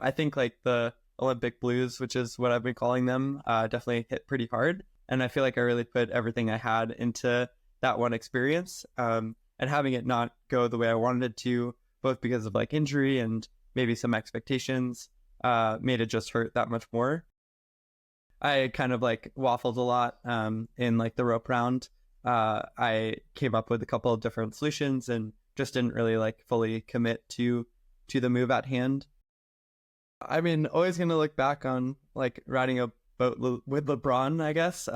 I think like the Olympic blues, which is what I've been calling them, definitely hit pretty hard. And I feel like I really put everything I had into that one experience. And having it not go the way I wanted it to, both because of like injury and maybe some expectations, made it just hurt that much more. I kind of like waffled a lot in like the rope round. I came up with a couple of different solutions and just didn't really like fully commit to the move at hand. I mean, always gonna look back on like riding a boat with LeBron, I guess.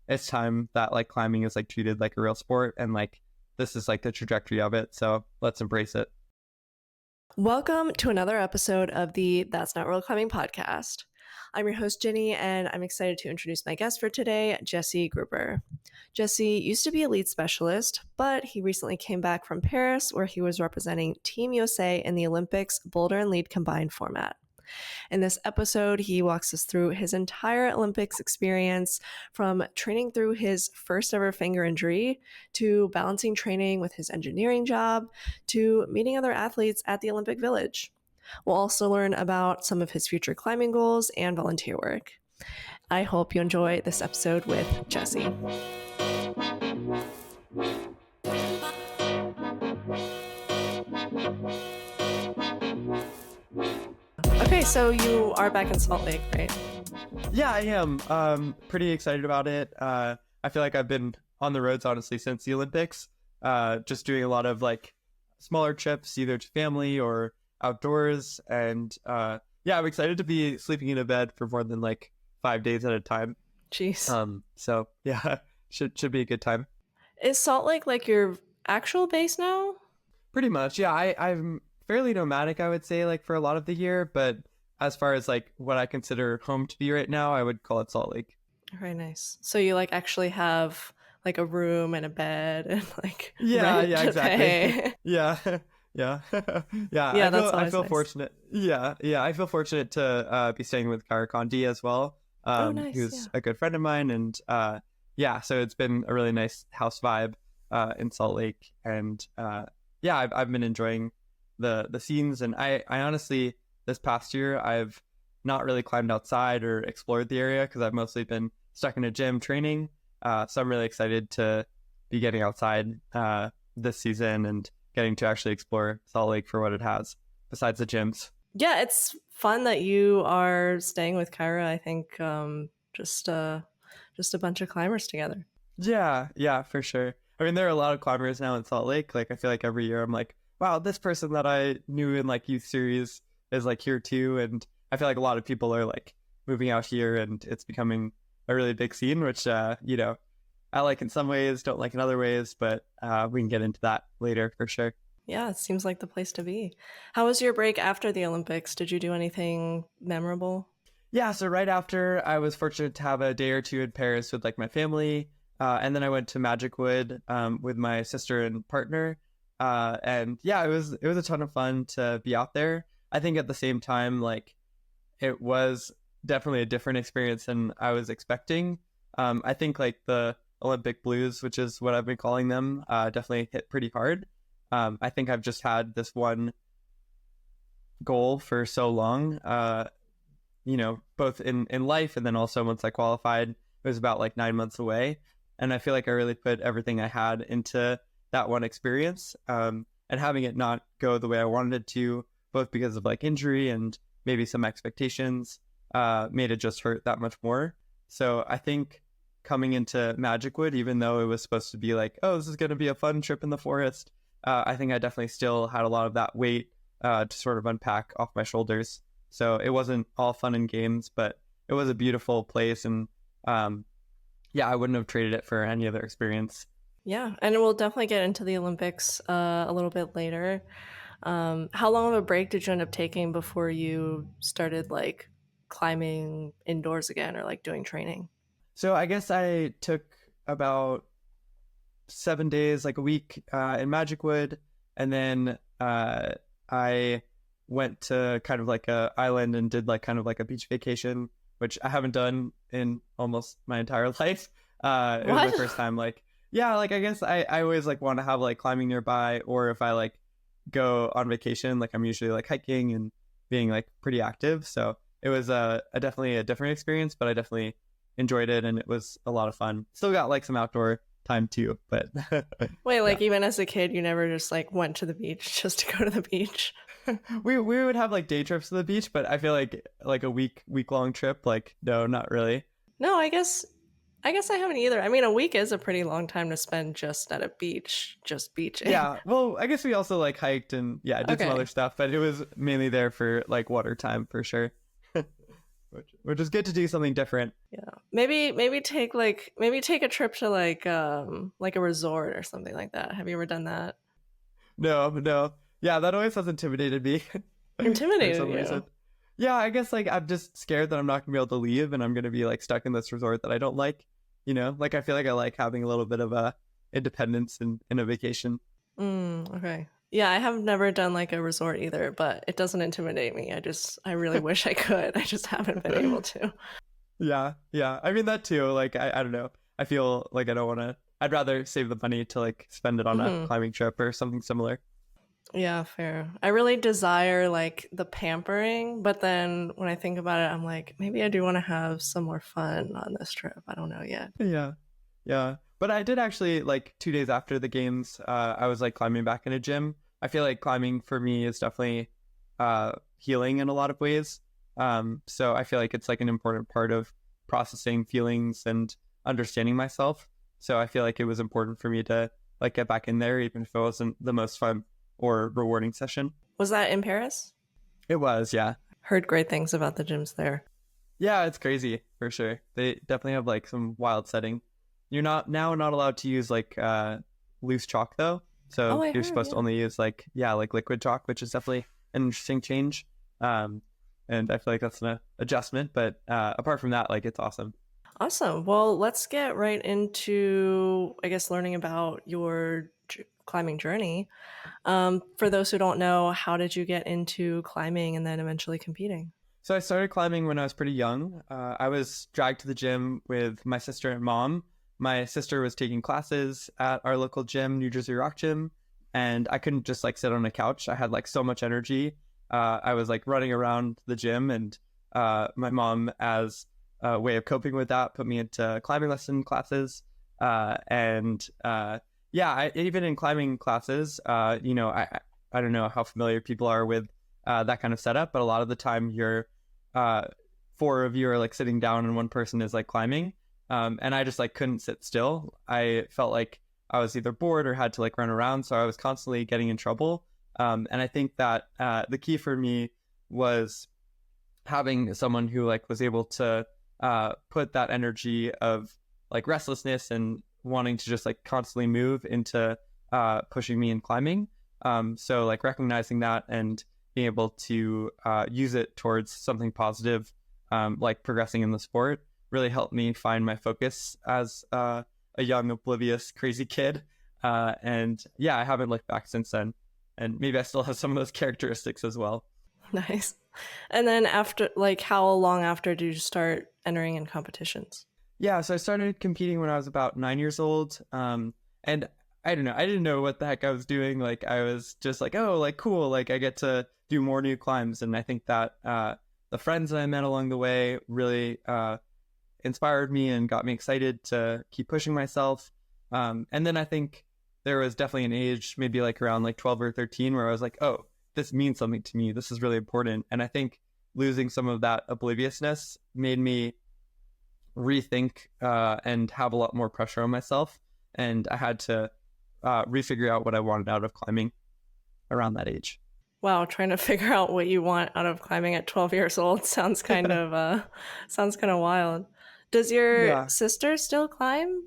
It's time that like climbing is like treated like a real sport, and like this is like the trajectory of it. So let's embrace it. Welcome to another episode of the That's Not Real Climbing podcast. I'm your host, Jenny, and I'm excited to introduce my guest for today, Jesse Grupper. Jesse used to be a lead specialist, but he recently came back from Paris where he was representing Team USA in the Olympics Boulder and lead combined format. In this episode, he walks us through his entire Olympics experience, from training through his first ever finger injury, to balancing training with his engineering job, to meeting other athletes at the Olympic Village. We'll also learn about some of his future climbing goals and volunteer work. I hope you enjoy this episode with Jesse. Okay, so you are back in Salt Lake, right? Yeah, I am. Pretty excited about it. I feel like I've been on the roads honestly since the Olympics. Just doing a lot of like smaller trips, either to family or outdoors, and yeah, I'm excited to be sleeping in a bed for more than like 5 days at a time. Jeez. So yeah, should be a good time. Is Salt Lake like your actual base now? Pretty much, yeah. I'm fairly nomadic, I would say, like for a lot of the year, but as far as like what I consider home to be right now, I would call it Salt Lake. Very nice. So you like actually have like a room and a bed and like Yeah, rent yeah, to exactly. pay. Yeah. Yeah. Yeah, Yeah, I feel that's I always feel nice. fortunate. Yeah, I feel fortunate to be staying with Kara Kondi as well. Oh, nice. Yeah. Who's a good friend of mine, and yeah, so it's been a really nice house vibe in Salt Lake, and yeah, I've been enjoying the scenes, and I honestly, this past year I've not really climbed outside or explored the area because I've mostly been stuck in a gym training. So I'm really excited to be getting outside this season and getting to actually explore Salt Lake for what it has besides the gyms. Yeah, it's fun that you are staying with Kyra. I think just a bunch of climbers together. Yeah, for sure. I mean, there are a lot of climbers now in Salt Lake. Like, I feel like every year I'm like, wow, this person that I knew in like youth series is like here too. And I feel like a lot of people are like moving out here, and it's becoming a really big scene, which, I like in some ways, don't like in other ways, but we can get into that later for sure. Yeah, it seems like the place to be. How was your break after the Olympics? Did you do anything memorable? Yeah, so right after, I was fortunate to have a day or two in Paris with like my family, and then I went to Magic Wood with my sister and partner, and yeah, it was a ton of fun to be out there. I think at the same time, like it was definitely a different experience than I was expecting. I think like the Olympic blues, which is what I've been calling them, definitely hit pretty hard. I think I've just had this one goal for so long. Both in life and then also once I qualified, it was about like 9 months away. And I feel like I really put everything I had into that one experience. And having it not go the way I wanted it to, both because of like injury and maybe some expectations, made it just hurt that much more. So I think coming into Magic Wood, even though it was supposed to be like, oh, this is going to be a fun trip in the forest, I think I definitely still had a lot of that weight to sort of unpack off my shoulders. So it wasn't all fun and games, but it was a beautiful place. And yeah, I wouldn't have traded it for any other experience. Yeah, and we'll definitely get into the Olympics a little bit later. How long of a break did you end up taking before you started like climbing indoors again or like doing training? So I guess I took about 7 days, like a week in Magic Wood. And then I went to kind of like a island and did like kind of like a beach vacation, which I haven't done in almost my entire life. It was my What? first time. Like, yeah, like I guess I always like want to have like climbing nearby, or if I like go on vacation, like I'm usually like hiking and being like pretty active. So it was a definitely a different experience, but I definitely enjoyed it, and it was a lot of fun. Still got like some outdoor time too, but Wait, yeah. like even as a kid, you never just like went to the beach just to go to the beach? We would have like day trips to the beach, but I feel like a week long trip, like no, not really. No, I guess I haven't either. I mean, a week is a pretty long time to spend just at a beach, just beaching. Yeah, well, I guess we also like hiked and yeah, did some other Okay. stuff, but it was mainly there for like water time for sure. Which is good to do something different. Yeah. Maybe take a trip to like a resort or something like that. Have you ever done that? No, no. Yeah, that always has intimidated me for Intimidated some you. reason. Yeah, I guess like I'm just scared that I'm not gonna be able to leave and I'm gonna be like stuck in this resort that I don't like. Like I feel like I like having a little bit of a independence in a vacation. Okay. Yeah, I have never done like a resort either, but it doesn't intimidate me. I really wish I could. I just haven't been able to. Yeah, yeah. I mean that too. Like I don't know. I feel like I don't want to. I'd rather save the money to like spend it on a Hmm. climbing trip or something similar. Yeah, fair. I really desire like the pampering, but then when I think about it, I'm like, maybe I do want to have some more fun on this trip. I don't know yet. Yeah, yeah. But I did actually like 2 days after the games. I was like climbing back in a gym. I feel like climbing for me is definitely healing in a lot of ways. So I feel like it's like an important part of processing feelings and understanding myself. So I feel like it was important for me to like get back in there, even if it wasn't the most fun or rewarding session. Was that in Paris? It was, yeah. Heard great things about the gyms there. Yeah, it's crazy for sure. They definitely have like some wild setting. You're not allowed to use like loose chalk though. Oh, So I you're heard, supposed to yeah. only use like yeah, like liquid chalk, which is definitely an interesting change. Um and I feel like that's an adjustment, but apart from that, like it's awesome. Awesome. Well, let's get right into, I guess, learning about your climbing journey. For those who don't know, how did you get into climbing and then eventually competing? So I started climbing when I was pretty young. I was dragged to the gym with my sister and mom. My sister was taking classes at our local gym, New Jersey Rock Gym, and I couldn't just like sit on a couch. I had like so much energy. I was like running around the gym, and my mom, as a way of coping with that, put me into climbing lesson classes. And yeah, even in climbing classes, I don't know how familiar people are with that kind of setup, but a lot of the time you're uh, four of you are like sitting down and one person is like climbing. And I just like couldn't sit still. I felt like I was either bored or had to like run around. So I was constantly getting in trouble. And I think that the key for me was having someone who like was able to put that energy of like restlessness and wanting to just like constantly move into pushing me in climbing. So like recognizing that and being able to use it towards something positive, like progressing in the sport, really helped me find my focus as a young, oblivious, crazy kid. And yeah, I haven't looked back since then. And maybe I still have some of those characteristics as well. Nice. And then after, like, how long after did you start entering in competitions? Yeah, so I started competing when I was about 9 years old. And I don't know, I didn't know what the heck I was doing. Like I was just like, oh, like cool, like I get to do more new climbs. And I think that the friends that I met along the way really inspired me and got me excited to keep pushing myself. And then I think there was definitely an age, maybe like around like 12 or 13, where I was like, oh, this means something to me. This is really important. And I think losing some of that obliviousness made me rethink and have a lot more pressure on myself. And I had to refigure out what I wanted out of climbing around that age. Wow, trying to figure out what you want out of climbing at 12 years old sounds kind of wild. Does your Yeah, sister still climb?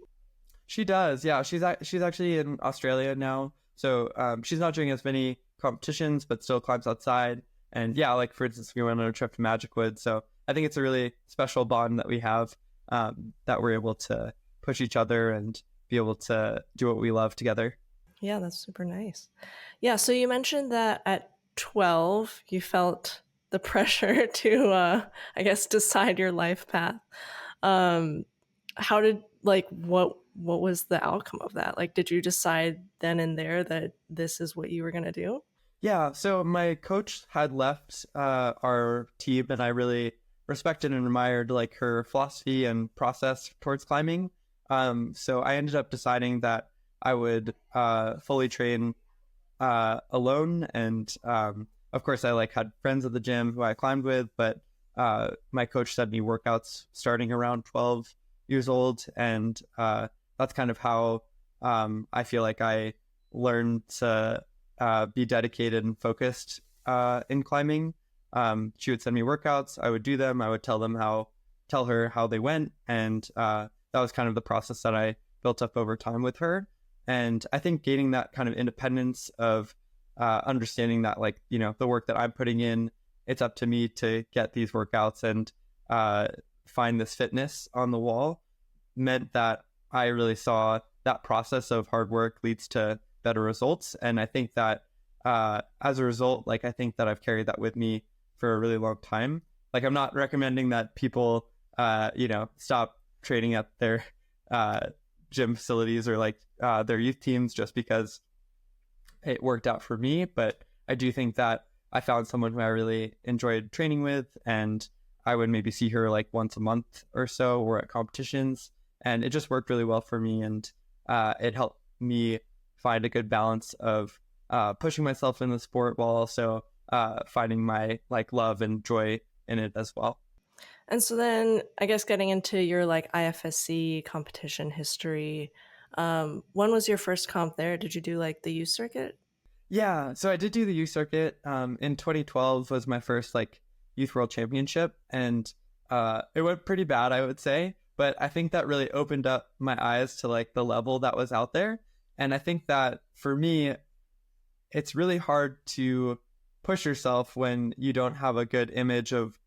she does. Yeah, she's actually in Australia now, so she's not doing as many competitions, but still climbs outside. And yeah, like for instance, we went on a trip to Magic Wood, so I think it's a really special bond that we have, that we're able to push each other and be able to do what we love together. Yeah, that's super nice. Yeah, so you mentioned that at 12 you felt the pressure to I guess decide your life path. Um how did like what was the outcome of that? Like did you decide then and there that this is what you were going to do? Yeah, so my coach had left our team, and I really respected and admired like her philosophy and process towards climbing. So I ended up deciding that I would fully train alone, and of course, I like had friends at the gym who I climbed with, but my coach sent me workouts starting around 12 years old, and that's kind of how I feel like I learned to be dedicated and focused in climbing. She would send me workouts. I would do them. I would tell her how they went, and that was kind of the process that I built up over time with her. And I think gaining that kind of independence of understanding that, like, the work that I'm putting in, it's up to me to get these workouts and uh, find this fitness on the wall, meant that I really saw that process of hard work leads to better results. And I think that as a result, like, I think that I've carried that with me for a really long time. Like, I'm not recommending that people, stop training at their uh, gym facilities or like their youth teams just because it worked out for me. But I do think that I found someone who I really enjoyed training with, and I would maybe see her like once a month or so, or at competitions, and it just worked really well for me. And it helped me find a good balance of pushing myself in the sport while also finding my like love and joy in it as well. And so then I guess getting into your like IFSC competition history, when was your first comp there? Did you do like the youth circuit? Yeah, so I did do the youth circuit. In 2012 was my first like youth world championship, and it went pretty bad, I would say. But I think that really opened up my eyes to like the level that was out there, and I think that for me, it's really hard to push yourself when you don't have a good image of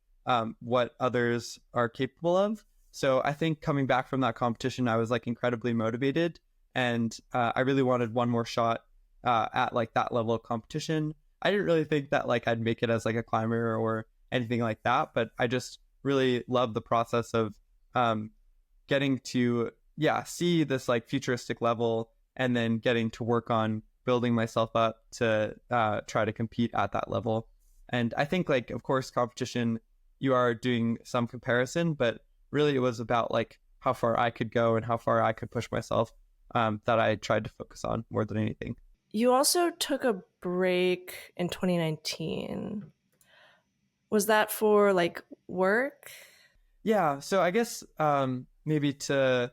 what others are capable of. So I think coming back from that competition, I was like incredibly motivated, and I really wanted one more shot at like that level of competition. I didn't really think that like I'd make it as like a climber or anything like that, but I just really loved the process of um, getting to see this like futuristic level, and then getting to work on building myself up to try to compete at that level. And I think, like, of course, competition, you are doing some comparison, but really it was about like how far I could go and how far I could push myself, that I tried to focus on more than anything. You also took a break in 2019. Was that for like work? Yeah, so I guess maybe to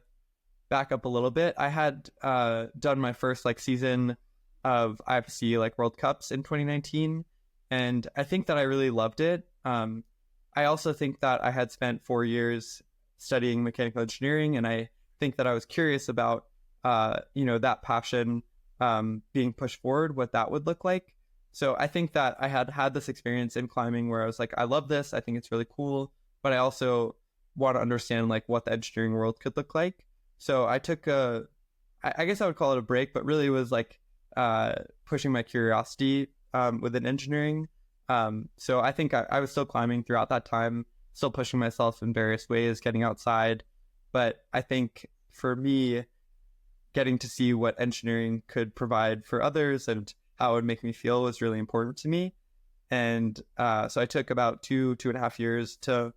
back up a little bit, I had done my first like season of IFC like World Cups in 2019, and I think that I really loved it. I also think that I had spent 4 years studying mechanical engineering, and I think that I was curious about that passion being pushed forward, what that would look like. So I think that I had had this experience in climbing where I was like, I love this, I think it's really cool, but I also want to understand like what the engineering world could look like. So I took I guess I would call it a break, but really was like pushing my curiosity within engineering. So I think I was still climbing throughout that time, still pushing myself in various ways, getting outside. But I think for me, getting to see what engineering could provide for others and how it would make me feel was really important to me. And so I took about 2.5 years to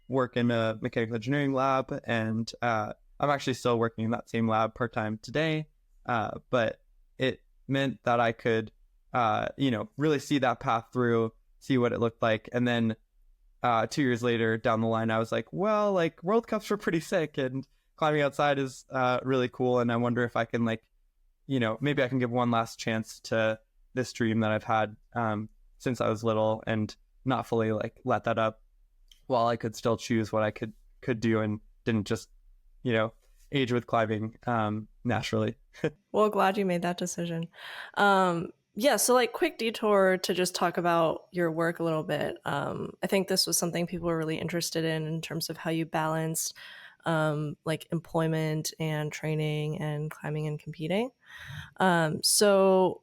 work in a mechanical engineering lab, and I'm actually still working in that same lab part time today. But it meant that I could, really see that path through, see what it looked like, and then 2 years later down the line, I was like, well, like World Cups were pretty sick, and climbing outside is really cool, and I wonder if I can like, maybe I can give one last chance to this dream that I've had since I was little, and not fully like let that up while I could still choose what I could do, and didn't just, you know, age with climbing naturally. Well, glad you made that decision. Yeah, so like quick detour to just talk about your work a little bit. I think this was something people were really interested in terms of how you balanced like employment and training and climbing and competing. So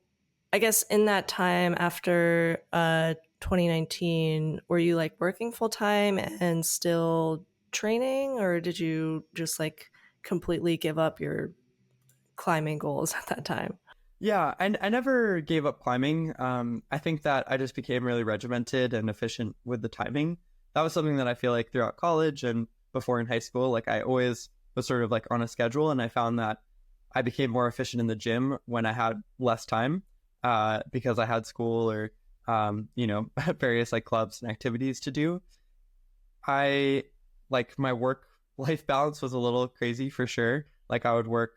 I guess in that time after 2019, were you like working full time and still training, or did you just like completely give up your climbing goals at that time? Yeah, I never gave up climbing. I think that I just became really regimented and efficient with the timing. That was something that I feel like throughout college and before in high school, like I always was sort of like on a schedule, and I found that I became more efficient in the gym when I had less time, because I had school or various like clubs and activities to do. I like my work life balance was a little crazy for sure. Like I would work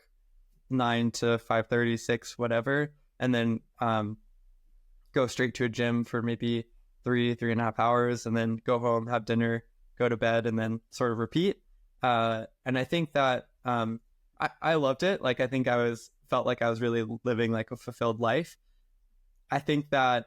9 to 5:36, whatever, and then go straight to a gym for maybe 3.5 hours, and then go home, have dinner, go to bed, and then sort of repeat. And I think that I loved it. Like I think I was felt like I was really living like a fulfilled life. I think that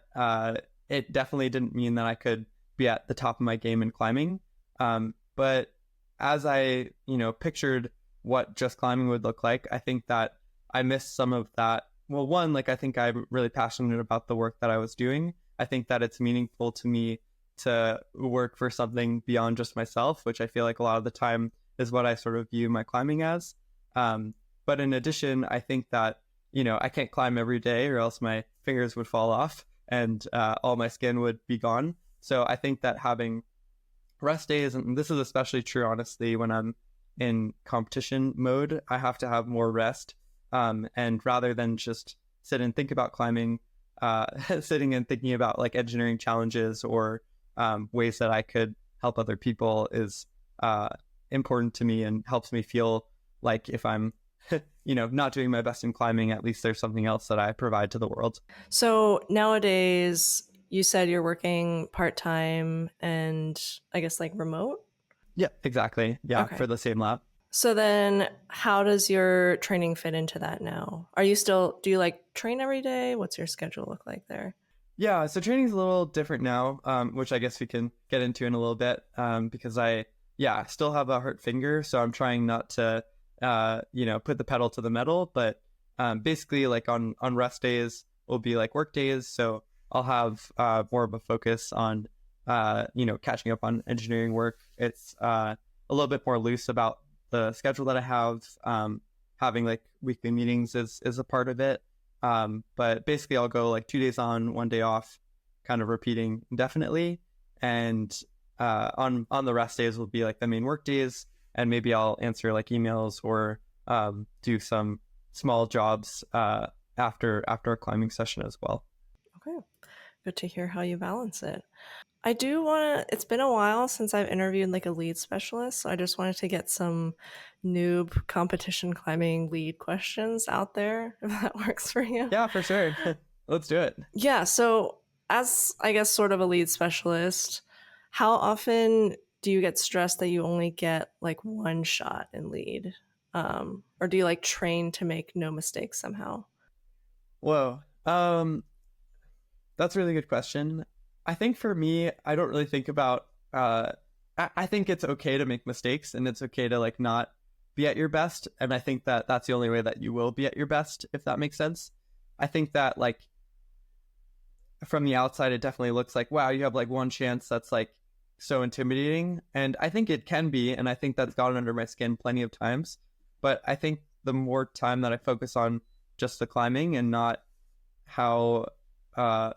it definitely didn't mean that I could be at the top of my game in climbing. But as I, pictured what just climbing would look like, I think that I missed some of that. Well, one, like I think I'm really passionate about the work that I was doing. I think that it's meaningful to me to work for something beyond just myself, which I feel like a lot of the time is what I sort of view my climbing as. Um, but in addition, I think that I can't climb every day or else my fingers would fall off and all my skin would be gone. So I think that having rest days, and this is especially true, honestly, when I'm in competition mode, I have to have more rest. And rather than just sit and think about climbing, sitting and thinking about like engineering challenges or ways that I could help other people is uh, important to me and helps me feel like if I'm not doing my best in climbing, at least there's something else that I provide to the world. So nowadays, you said you're working part time and I guess like remote. Yeah, exactly. Yeah, Okay. for the same lab. So then how does your training fit into that now? Are you still, do you like train every day? What's your schedule look like there? Yeah, so training's a little different now, which I guess we can get into in a little bit, because I still have a hurt finger, so I'm trying not to, put the pedal to the metal. But basically, like on rest days will be like work days, so I'll have more of a focus on, catching up on engineering work. It's a little bit more loose about the schedule that I have. Having like weekly meetings is a part of it. But basically, I'll go like 2 days on, 1 day off, kind of repeating indefinitely. And on the rest days will be like the main work days, and maybe I'll answer like emails or do some small jobs after a climbing session as well. Okay. Good to hear how you balance it. I do want to, it's been a while since I've interviewed like a lead specialist. So I just wanted to get some noob competition climbing lead questions out there, if that works for you. Yeah, for sure. Let's do it. Yeah. So, as I guess sort of a lead specialist, how often do you get stressed that you only get like one shot in lead? Or do you like train to make no mistakes somehow? Whoa. That's a really good question. I think for me, I don't really think about. I think it's okay to make mistakes, and it's okay to like not be at your best. And I think that that's the only way that you will be at your best, if that makes sense. I think that like from the outside, it definitely looks like wow, you have like one chance that's like so intimidating, and I think it can be, and I think that's gotten under my skin plenty of times. But I think the more time that I focus on just the climbing and not how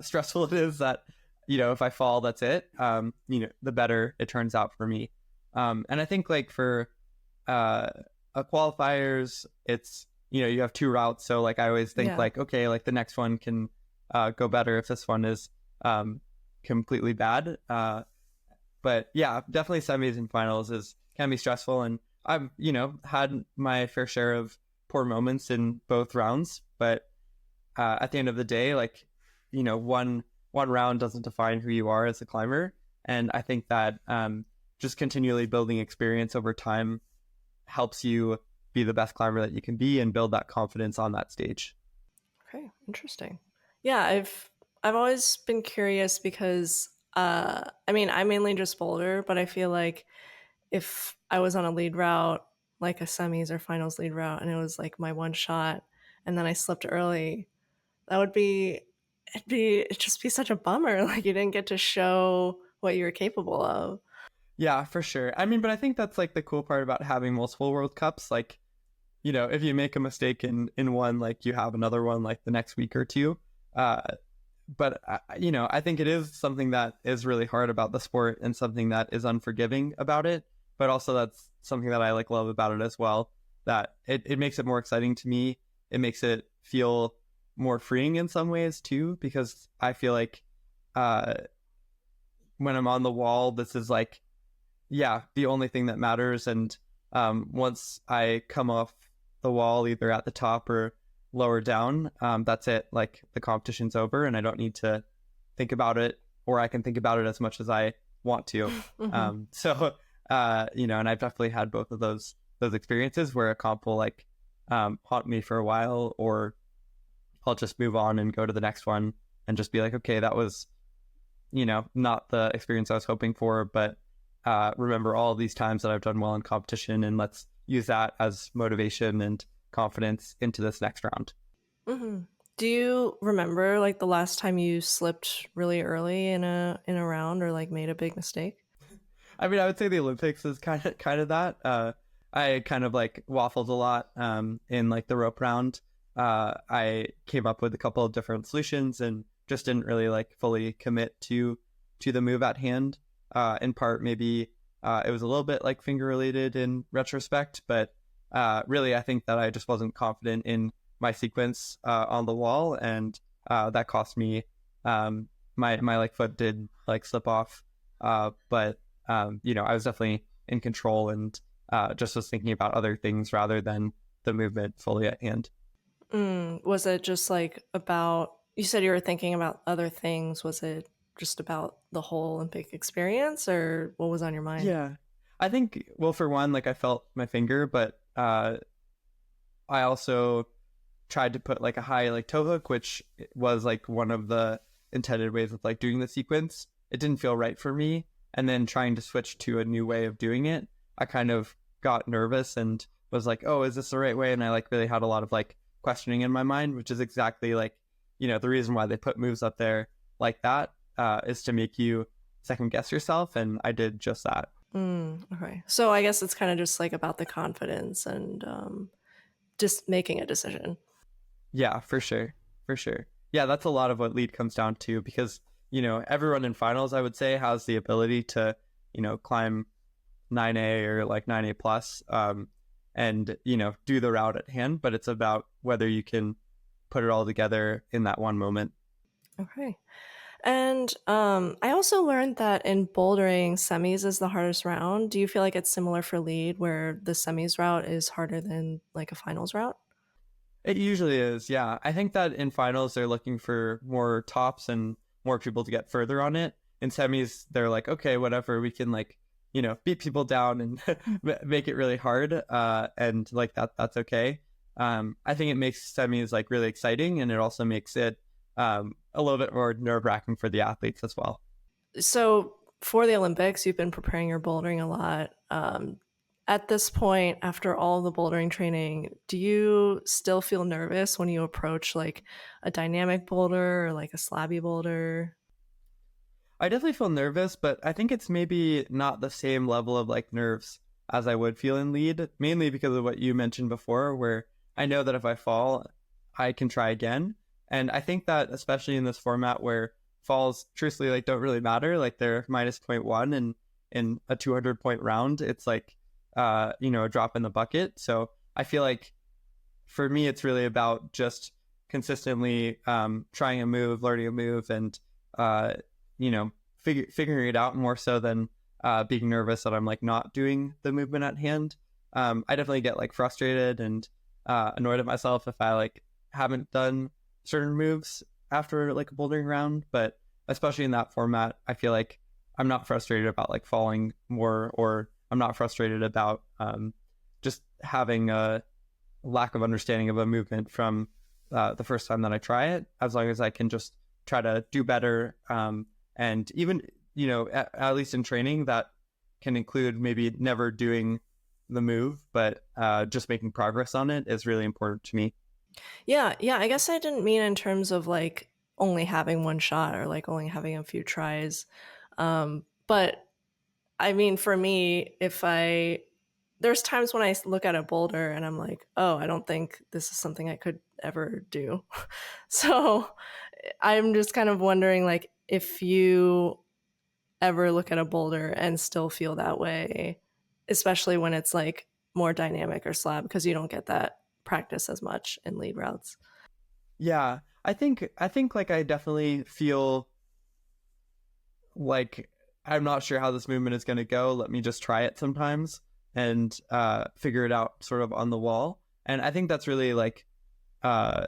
stressful it is that if I fall, that's it. The better it turns out for me. And I think like for a qualifiers, it's you have two routes, so like I always think Yeah. like okay, like the next one can go better if this one is completely bad. But yeah, definitely semis and finals is can be stressful, and I've had my fair share of poor moments in both rounds, but at the end of the day, like one round doesn't define who you are as a climber, and I think that just continually building experience over time helps you be the best climber that you can be and build that confidence on that stage. Okay, interesting. Yeah, I've always been curious because I mean, I mainly just boulder, but I feel like if I was on a lead route, like a semis or finals lead route, and it was like my one shot, and then I slipped early, that would be it'd just be such a bummer. Like you didn't get to show what you were capable of. Yeah, for sure. I mean, but I think that's like the cool part about having multiple World Cups. Like if you make a mistake in one, like you have another one like the next week or two. Uh, but I think it is something that is really hard about the sport and something that is unforgiving about it. But also that's something that I like love about it as well. That it makes it more exciting to me. It makes it feel more freeing in some ways too, because I feel like uh, when I'm on the wall, this is like, yeah, the only thing that matters. And once I come off the wall, either at the top or lower down, that's it. Like the competition's over, and I don't need to think about it, or I can think about it as much as I want to. Hmm. And I've definitely had both of those experiences where a comp will like haunt me for a while, or I'll just move on and go to the next one and just be like, okay, that was not the experience I was hoping for, but remember all these times that I've done well in competition, and let's use that as motivation and confidence into this next round. Hmm. Do you remember like the last time you slipped really early in a round or like made a big mistake? I mean, I would say the Olympics is kind of that. I kind of like waffled a lot in like the rope round. I came up with a couple of different solutions and just didn't really like fully commit to the move at hand. In part, maybe it was a little bit like finger related in retrospect, but really, I think that I just wasn't confident in my sequence on the wall, and that cost me. My like foot did like slip off, but I was definitely in control and just was thinking about other things rather than the movement fully at hand. Was it just like about, you said you were thinking about other things. Was it just about the whole Olympic experience or what was on your mind? Yeah. I think, well, for one, like I felt my finger, but I also tried to put like a high like toe hook, which was like one of the intended ways of like doing the sequence. It didn't feel right for me. And then trying to switch to a new way of doing it, I kind of got nervous and was like, oh, is this the right way? And I like really had a lot of like questioning in my mind, which is exactly like, the reason why they put moves up there like that is to make you second guess yourself. And I did just that. Okay. So I guess it's kind of just like about the confidence and just making a decision. Yeah, for sure. For sure. Yeah, that's a lot of what lead comes down to because, everyone in finals, I would say, has the ability to, climb 9A or like 9A plus and, do the route at hand. But it's about whether you can put it all together in that one moment. Okay. And I also learned that in bouldering, semis is the hardest round. Do you feel like it's similar for lead, where the semis route is harder than like a finals route? It usually is, yeah. I think that in finals they're looking for more tops and more people to get further on it. In semis, they're like, okay, whatever, we can like, beat people down and make it really hard, and like that's okay. I think it makes semis like really exciting, and it also makes it a little bit more nerve wracking for the athletes as well. So for the Olympics, you've been preparing your bouldering a lot. At this point, after all the bouldering training, do you still feel nervous when you approach like a dynamic boulder or like a slabby boulder? I definitely feel nervous, but I think it's maybe not the same level of like nerves as I would feel in lead, mainly because of what you mentioned before, where I know that if I fall, I can try again. And I think that especially in this format where falls truthfully like don't really matter, like they're minus point 0.1 and in a 200 point round, it's like a drop in the bucket. So I feel like for me it's really about just consistently trying a move, learning a move, and uh, you know, figuring it out more so than being nervous that I'm like not doing the movement at hand. I definitely get like frustrated and annoyed at myself if I like haven't done certain moves after like a bouldering round, but especially in that format, I feel like I'm not frustrated about like falling more, or I'm not frustrated about just having a lack of understanding of a movement from the first time that I try it, as long as I can just try to do better. And even, at least in training, that can include maybe never doing the move, but just making progress on it is really important to me. Yeah, yeah. I guess I didn't mean in terms of like only having one shot or like only having a few tries. But I mean, for me, if I there's times when I look at a boulder and I'm like, oh, I don't think this is something I could ever do. So I'm just kind of wondering, like, if you ever look at a boulder and still feel that way, especially when it's like more dynamic or slab, because you don't get that practice as much in lead routes. Yeah, I think like I definitely feel like I'm not sure how this movement is going to go. Let me just try it sometimes and figure it out sort of on the wall. And I think that's really like uh,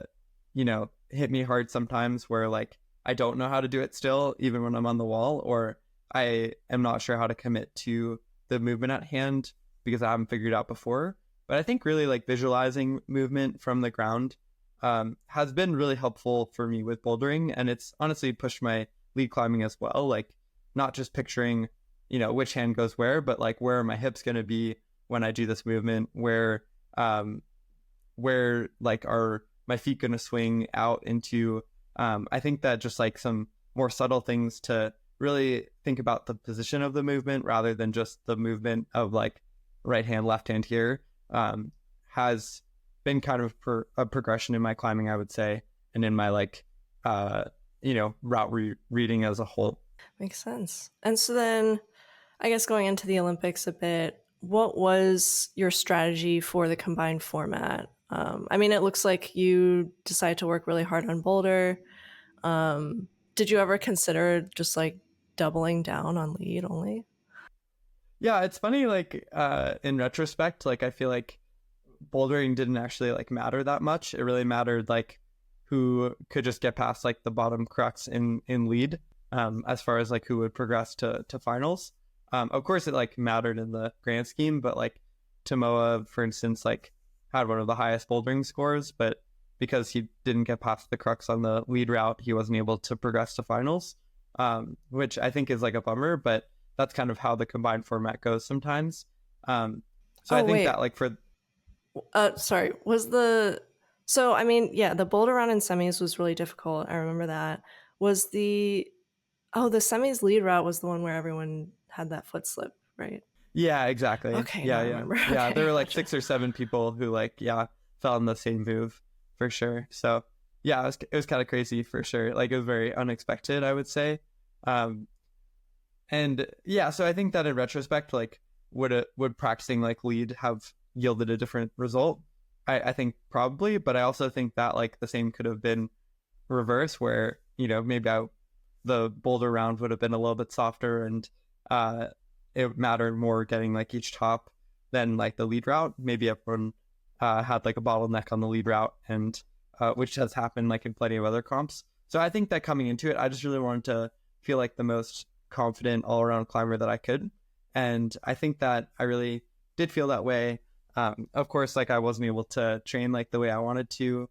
hit me hard sometimes where like I don't know how to do it still, even when I'm on the wall, or I am not sure how to commit to the movement at hand because I haven't figured it out before. But I think really like visualizing movement from the ground has been really helpful for me with bouldering, and it's honestly pushed my lead climbing as well. Like not just picturing, which hand goes where, but like where are my hips going to be when I do this movement? Where like are my feet going to swing out into? I think that just like some more subtle things to really think about the position of the movement rather than just the movement of like right hand, left hand here has been kind of a progression in my climbing, I would say, and in my like, route reading as a whole. Makes sense. And so then, I guess going into the Olympics a bit, what was your strategy for the combined format? I mean, it looks like you decided to work really hard on Boulder. Did you ever consider just like doubling down on lead only? Yeah, it's funny. Like in retrospect, like I feel like bouldering didn't actually like matter that much. It really mattered like who could just get past like the bottom crux in lead, as far as like who would progress to finals. Of course, it like mattered in the grand scheme, but like Tomoa, for instance, like had one of the highest bouldering scores, but because he didn't get past the crux on the lead route, he wasn't able to progress to finals, which I think is like a bummer, but that's kind of how the combined format goes sometimes. So I Oh, think wait. that like for Sorry. Was the so I mean, yeah, the Boulder round in semis was really difficult. I remember that. Was the the semis lead route was the one where everyone had that foot slip, right? Yeah, exactly. Okay, now Yeah, I yeah. remember. Yeah, there Okay, were like gotcha. 6 or 7 people who like, yeah, fell in the same move for sure. So yeah, it was kind of crazy for sure. Like it was very unexpected, I would say. Um and yeah, so I think that in retrospect, like would practicing like lead have yielded a different result? I think probably, but I also think that like the same could have been reverse where, maybe the boulder round would have been a little bit softer and uh, it mattered more getting like each top than like the lead route. Maybe everyone had like a bottleneck on the lead route, and which has happened like in plenty of other comps. So I think that coming into it, I just really wanted to feel like the most confident all around climber that I could. And I think that I really did feel that way. Of course, like I wasn't able to train like the way I wanted to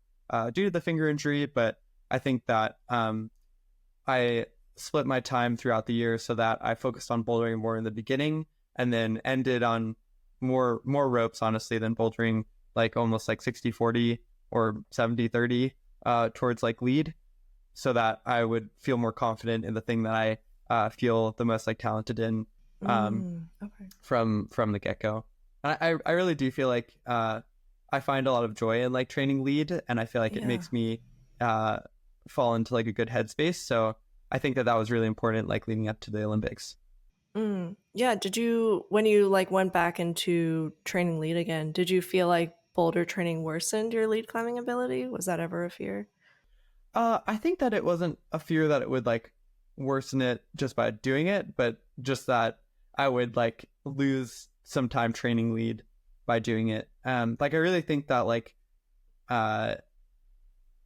due to the finger injury, but I think that I split my time throughout the year so that I focused on bouldering more in the beginning and then ended on more ropes, honestly, than bouldering like almost like 60-40 or 70-30 towards like lead, so that I would feel more confident in the thing that I feel the most like talented in um, Okay. from the get-go. I really do feel like I find a lot of joy in like training lead, and I feel like it Yeah. makes me uh, fall into like a good headspace. So I think that was really important, like leading up to the Olympics. Yeah. Did you, when you like went back into training lead again, did you feel like boulder training worsened your lead climbing ability? Was that ever a fear? I think that it wasn't a fear that it would like worsen it just by doing it, but just that I would like lose some time training lead by doing it. Like I really think that like uh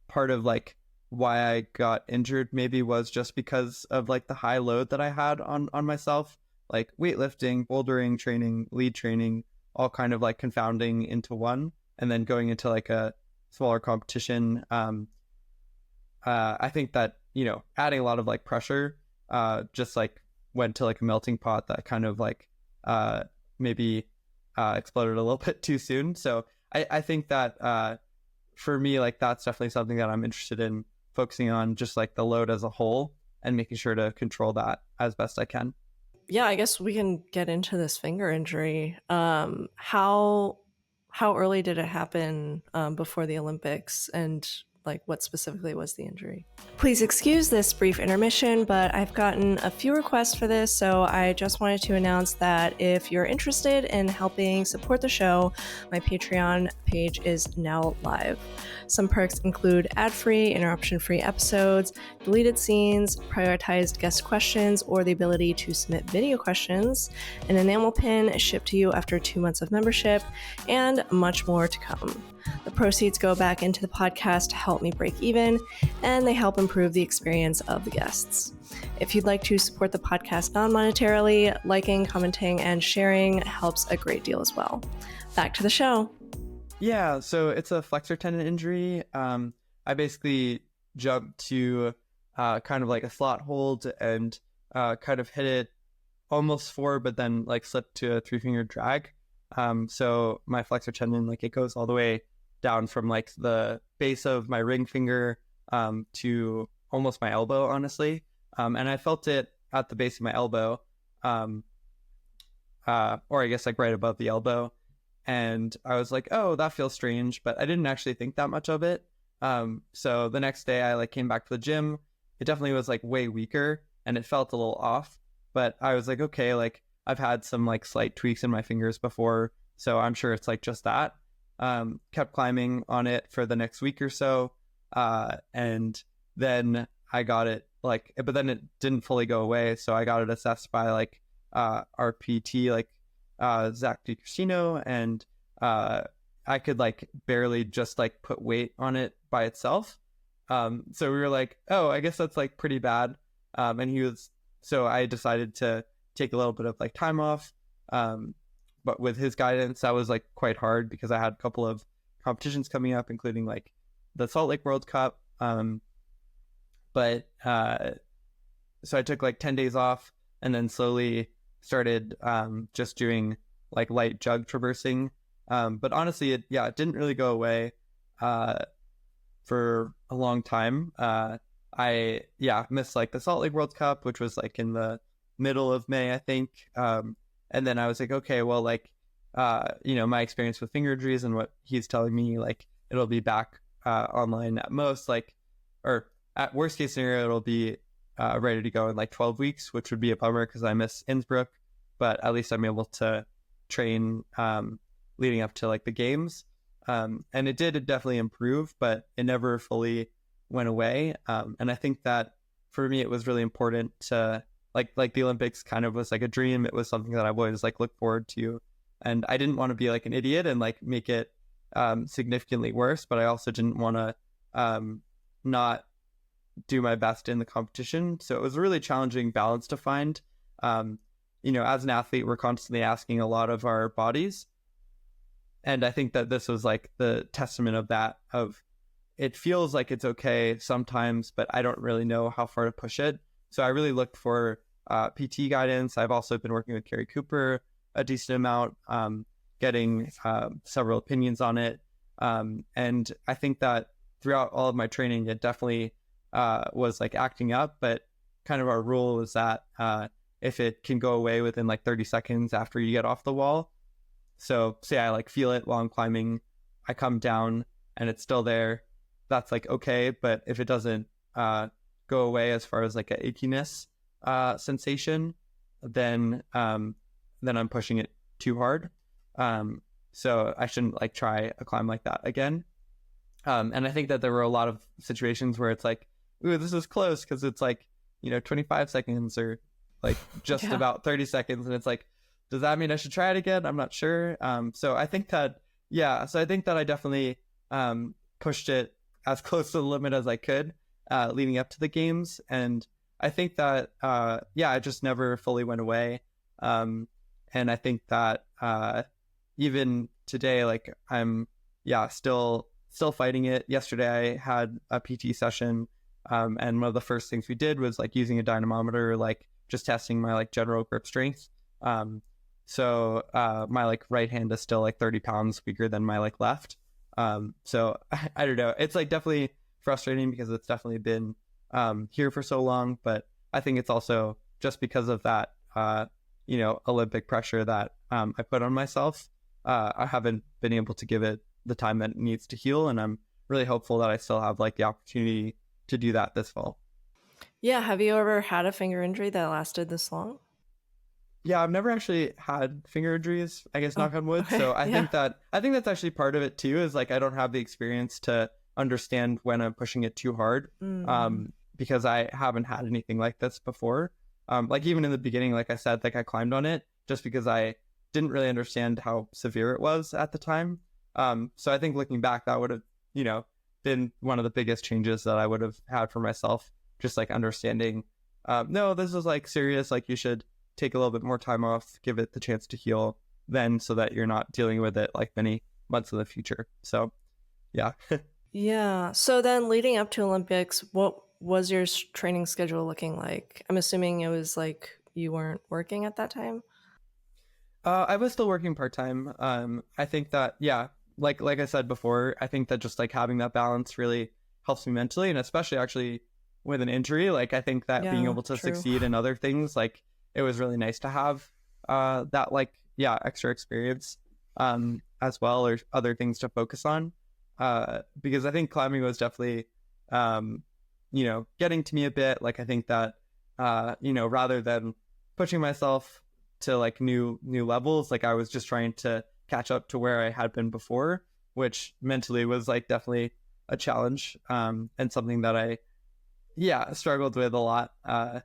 part of like why I got injured maybe was just because of like the high load that I had on myself, like weightlifting, bouldering training, lead training, all kind of like confounding into one, and then going into like a smaller competition. I think that adding a lot of like pressure, just like went to like a melting pot that kind of like uh, maybe exploded a little bit too soon. So I think that for me, like that's definitely something that I'm interested in focusing on, just like the load as a whole and making sure to control that as best I can. Yeah, I guess we can get into this finger injury. How early did it happen before the Olympics, and like what specifically was the injury? Please excuse this brief intermission, but I've gotten a few requests for this, so I just wanted to announce that if you're interested in helping support the show, my Patreon page is now live. Some perks include ad-free, interruption-free episodes, deleted scenes, prioritized guest questions, or the ability to submit video questions, an enamel pin shipped to you after 2 months of membership, and much more to come. The proceeds go back into the podcast to help me break even, and they help improve the experience of the guests. If you'd like to support the podcast non-monetarily, liking, commenting, and sharing helps a great deal as well. Back to the show. Yeah, so it's a flexor tendon injury. I basically jumped to kind of like a slot hold and kind of hit it almost forward, but then like slipped to a 3-finger drag. So my flexor tendon, like it goes all the way down from like the base of my ring finger to almost my elbow, honestly. And I felt it at the base of my elbow, or I guess like right above the elbow. And I was like, oh, that feels strange, but I didn't actually think that much of it. So the next day I like came back to the gym. It definitely was like way weaker and it felt a little off, but I was like, okay, like I've had some like slight tweaks in my fingers before, so I'm sure it's like just that. Kept climbing on it for the next week or so. And then I got it like, but then it didn't fully go away. So I got it assessed by like our PT, like Zach DiCristino, and I could like barely just like put weight on it by itself. So we were like, oh, I guess that's like pretty bad. So I decided to take a little bit of like time off. But with his guidance, that was like quite hard because I had a couple of competitions coming up, including like the Salt Lake World Cup. But so I took like 10 days off and then slowly started just doing like light jug traversing. But honestly, it didn't really go away for a long time. I missed like the Salt Lake World Cup, which was like in the middle of May, I think. And then I was like, okay, well, like, my experience with finger injuries and what he's telling me, like, it'll be back online at most, like, or at worst case scenario, it'll be ready to go in like 12 weeks, which would be a bummer because I miss Innsbruck, but at least I'm able to train leading up to like the games. And it definitely improve, but it never fully went away. And I think that for me, it was really important to like the Olympics kind of was like a dream. It was something that I've always like looked forward to. And I didn't want to be like an idiot and like make it significantly worse, but I also didn't want to not do my best in the competition. So it was a really challenging balance to find. As an athlete, we're constantly asking a lot of our bodies. And I think that this was like the testament of that, of it feels like it's okay sometimes, but I don't really know how far to push it. So I really looked for PT guidance. I've also been working with Carrie Cooper a decent amount, getting several opinions on it. And I think that throughout all of my training, it definitely was like acting up, but kind of our rule is that if it can go away within like 30 seconds after you get off the wall. So say I like feel it while I'm climbing, I come down and it's still there. That's like okay, but if it doesn't go away as far as like a achiness sensation, then I'm pushing it too hard. So I shouldn't like try a climb like that again. And I think that there were a lot of situations where it's like, ooh, this is close because it's like 25 seconds or like just about 30 seconds, and it's like, does that mean I should try it again? I'm not sure. So I think that I definitely pushed it as close to the limit as I could leading up to the games. And I think that, I just never fully went away. And I think that even today, like I'm, still fighting it. Yesterday I had a PT session. And one of the first things we did was like using a dynamometer, like just testing my like general grip strength. So my like right hand is still like 30 pounds weaker than my like left. So I don't know. It's like definitely frustrating because it's definitely been here for so long, but I think it's also just because of that Olympic pressure that I put on myself, I haven't been able to give it the time that it needs to heal. And I'm really hopeful that I still have like the opportunity to do that this fall. Yeah. Have you ever had a finger injury that lasted this long? Yeah, I've never actually had finger injuries, I guess, Oh, knock on wood. okay. So Yeah. I think that's actually part of it too, is like I don't have the experience to understand when I'm pushing it too hard. Mm. Because I haven't had anything like this before. Like even in the beginning, like I said, like I climbed on it just because I didn't really understand how severe it was at the time. So I think looking back, that would have, been one of the biggest changes that I would have had for myself, just like understanding, no, this is like serious, like you should take a little bit more time off, give it the chance to heal then so that you're not dealing with it like many months in the future. So yeah. Yeah. So then leading up to Olympics, what was your training schedule looking like? I'm assuming it was like you weren't working at that time. I was still working part time. I think that yeah, like I said before, I think that just like having that balance really helps me mentally, and especially actually with an injury, like I think that being Yeah, able to true. succeed in other things, like it was really nice to have that like yeah extra experience as well, or other things to focus on. Because I think climbing was definitely getting to me a bit. Like I think that rather than pushing myself to like new levels, like I was just trying to catch up to where I had been before, which mentally was like definitely a challenge, and something that I yeah struggled with a lot. I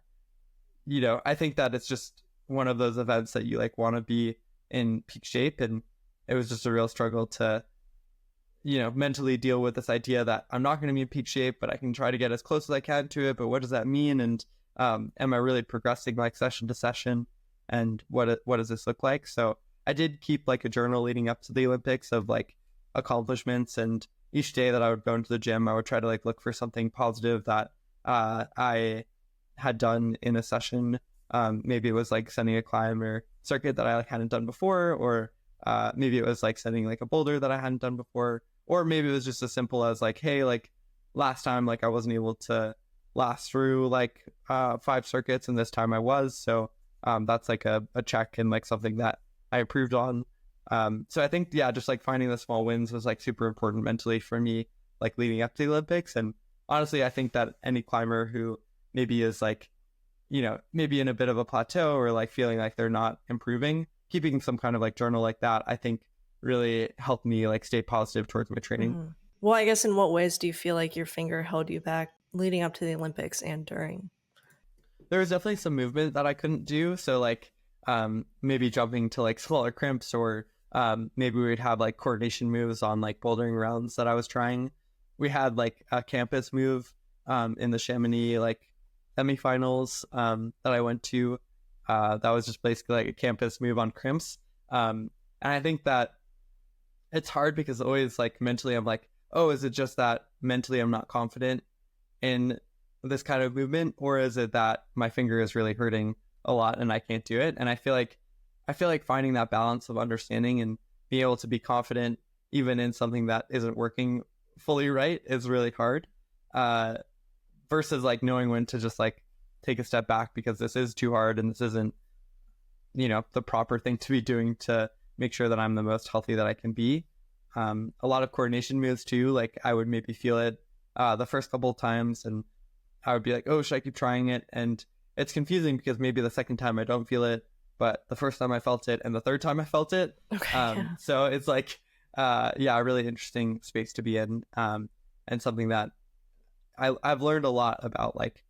think that it's just one of those events that you like want to be in peak shape, and it was just a real struggle to mentally deal with this idea that I'm not going to be in peak shape, but I can try to get as close as I can to it. But what does that mean? And am I really progressing like session to session? And what does this look like? So I did keep like a journal leading up to the Olympics of like accomplishments, and each day that I would go into the gym, I would try to like look for something positive that I had done in a session. Maybe it was like sending a climb or circuit that I like hadn't done before, or maybe it was like sending like a boulder that I hadn't done before, or maybe it was just as simple as like, hey, like last time like I wasn't able to last through like 5 circuits, and this time I was. So that's like a check and like something that I improved on. So I think yeah, just like finding the small wins was like super important mentally for me, like leading up to the Olympics. And honestly, I think that any climber who maybe is like maybe in a bit of a plateau or like feeling like they're not improving, keeping some kind of like journal like that, I think really helped me like stay positive towards my training. Mhm. Well, I guess in what ways do you feel like your finger held you back leading up to the Olympics and during? There was definitely some movement that I couldn't do. So like maybe jumping to like smaller crimps, or maybe we'd have like coordination moves on like bouldering rounds that I was trying. We had like a campus move in the Chamonix like semifinals that I went to. That was just basically like a campus move on crimps. And I think that it's hard because always like mentally I'm like, oh, is it just that mentally I'm not confident in this kind of movement, or is it that my finger is really hurting a lot and I can't do it? And I feel like finding that balance of understanding and being able to be confident even in something that isn't working fully right is really hard. Uh, Versus like knowing when to just like take a step back because this is too hard and this isn't the proper thing to be doing to make sure that I'm the most healthy that I can be. A lot of coordination moves too. Like I would maybe feel it the first couple of times, and I would be like, oh, should I keep trying it? And it's confusing because maybe the second time I don't feel it, but the first time I felt it and the third time I felt it. Okay, yeah. So it's like, yeah, a really interesting space to be in, and something that I've learned a lot about, like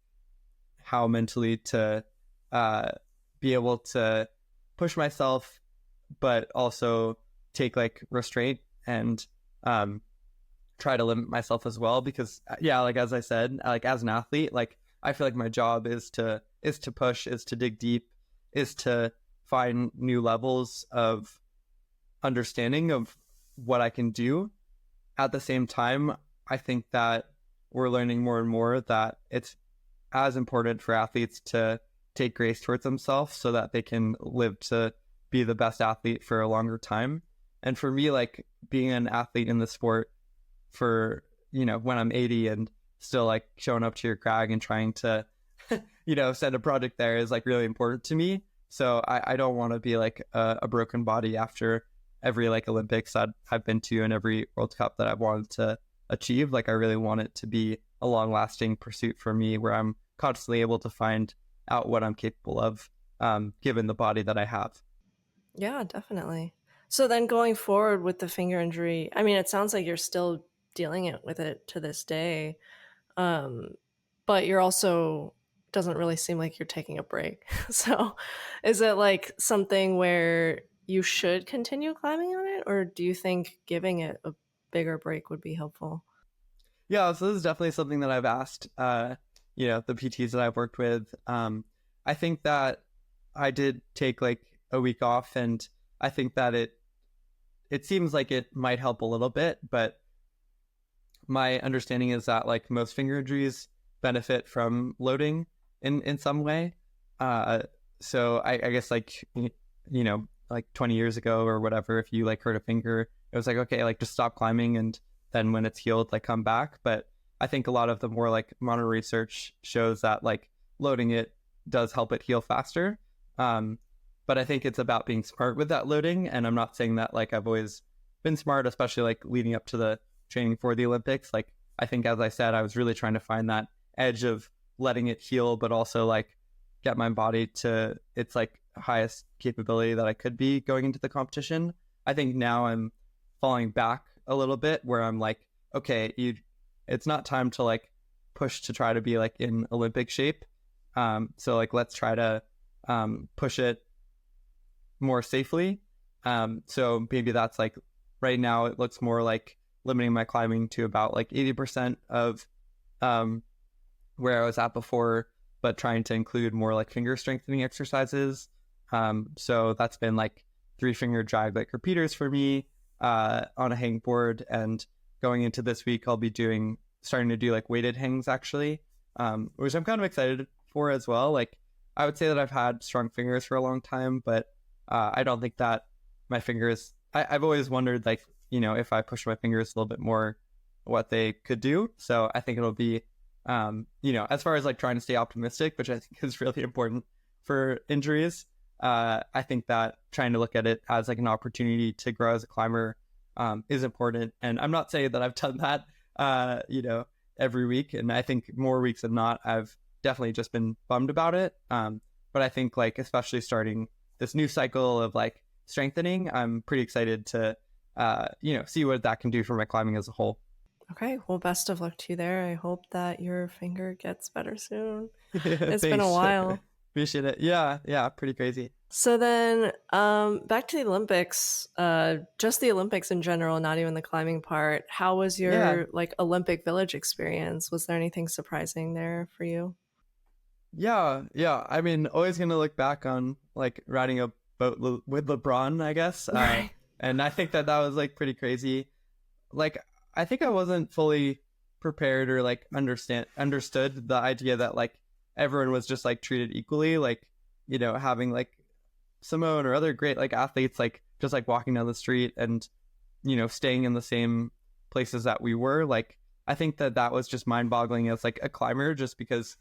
how mentally to uh, be able to push myself, but also take like restraint and um, try to limit myself as well. Because yeah, like as I said, like as an athlete, like I feel like my job is to push, is to dig deep, is to find new levels of understanding of what I can do. At the same time, I think that we're learning more and more that it's as important for athletes to take grace towards themselves so that they can live to be the best athlete for a longer time. And for me, like being an athlete in the sport for, when I'm 80 and still like showing up to your crag and trying to, send a project there is like really important to me. So I don't want to be like a broken body after every like Olympics that I've been to and every World Cup that I've wanted to achieve. Like I really want it to be a long lasting pursuit for me where I'm constantly able to find out what I'm capable of, given the body that I have. Yeah, definitely. So then going forward with the finger injury, I mean, it sounds like you're still dealing with it to this day. Um, but you're also doesn't really seem like you're taking a break. So is it like something where you should continue climbing on it, or do you think giving it a bigger break would be helpful? Yeah, so this is definitely something that I've asked, the PTs that I've worked with. I think that I did take like a week off, and I think that it seems like it might help a little bit, but my understanding is that like most finger injuries benefit from loading in some way. Uh, so I guess like like 20 years ago or whatever, if you like hurt a finger, it was like okay, like just stop climbing, and then when it's healed, like come back. But I think a lot of the more like modern research shows that like loading it does help it heal faster. Um, but I think it's about being smart with that loading, and I'm not saying that like I've always been smart, especially like leading up to the training for the Olympics. Like I think, as I said, I was really trying to find that edge of letting it heal, but also like get my body to its like highest capability that I could be going into the competition. I think now I'm falling back a little bit where I'm like, okay, it's not time to like push to try to be like in Olympic shape. So like let's try to push it more safely. So maybe that's like right now it looks more like limiting my climbing to about like 80% of um, where I was at before, but trying to include more like finger strengthening exercises. So that's been like 3 finger drag like repeaters for me on a hangboard. And going into this week, I'll be starting to do like weighted hangs actually, which I'm kind of excited for as well. Like I would say that I've had strong fingers for a long time, but I don't think that my fingers, I've always wondered like, if I push my fingers a little bit more, what they could do. So I think it'll be, as far as like trying to stay optimistic, which I think is really important for injuries. I think that trying to look at it as like an opportunity to grow as a climber is important. And I'm not saying that I've done that, every week. And I think more weeks than not, I've definitely just been bummed about it. But I think like, especially starting this new cycle of like strengthening, I'm pretty excited to, see what that can do for my climbing as a whole. Okay, well, best of luck to you there. I hope that your finger gets better soon. It's been a Thanks. while. Appreciate it. Yeah, pretty crazy. So then, back to the Olympics, just the Olympics in general, not even the climbing part. How was Yeah, your like Olympic Village experience? Was there anything surprising there for you? yeah. I mean, always gonna look back on like riding a boat with LeBron, I guess. Right. And I think that was like pretty crazy. Like, I think I wasn't fully prepared or like understood the idea that like everyone was just like treated equally. Like, having like Simone or other great like athletes like just like walking down the street and staying in the same places that we were. Like I think that was just mind-boggling as like a climber, just because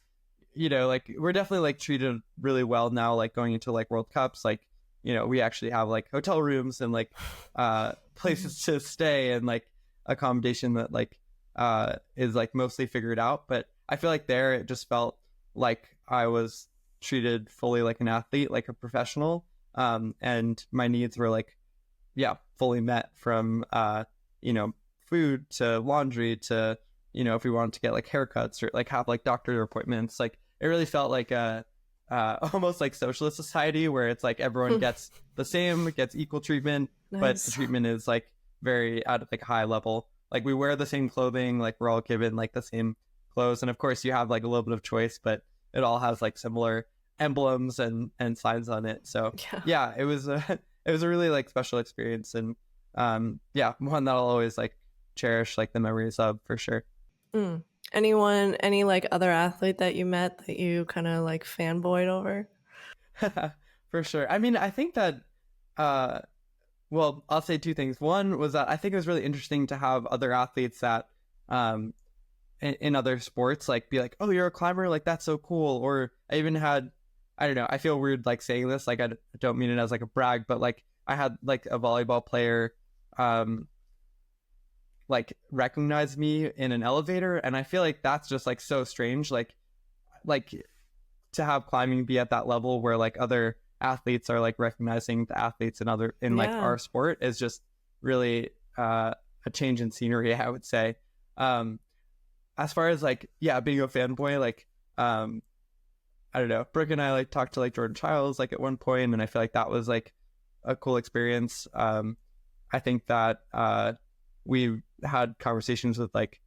like we're definitely like treated really well now, like going into like World Cups. Like we actually have like hotel rooms and like places to stay and like accommodation that like is like mostly figured out. But I feel like there it just felt like I was treated fully like an athlete, like a professional, and my needs were like fully met, from food to laundry to if we wanted to get like haircuts or like have like doctor appointments. Like it really felt like a almost like socialist society where it's like everyone gets gets equal treatment, but the Nice. treatment is like very at like a high level. Like we wear the same clothing, like we're all given like the same clothes, and of course you have like a little bit of choice, but it all has like similar emblems and signs on it. So Yeah. yeah, it was a it was a really like special experience, and one that I'll always like cherish like the memories of, for sure. Mm. Any like other athlete that you met that you kind of like fanboyed over? For sure. I mean, I think that uh well, I'll say 2 things. One was that I think it was really interesting to have other athletes that um in other sports like be like, oh, you're a climber, like that's so cool. Or I even had, I don't know, I feel weird like saying this, like I don't mean it as like a brag, but like I had like a volleyball player like recognize me in an elevator, and I feel like that's just like so strange, like to have climbing be at that level where like other athletes are like recognizing the athletes in like Yeah. our sport is just really a change in scenery, I would say. um as far as like, yeah, being a fanboy, like I don't know, Brooke and I like talked to like Jordan Childs like at one point, and I feel like that was like a cool experience. I think that we had conversations with like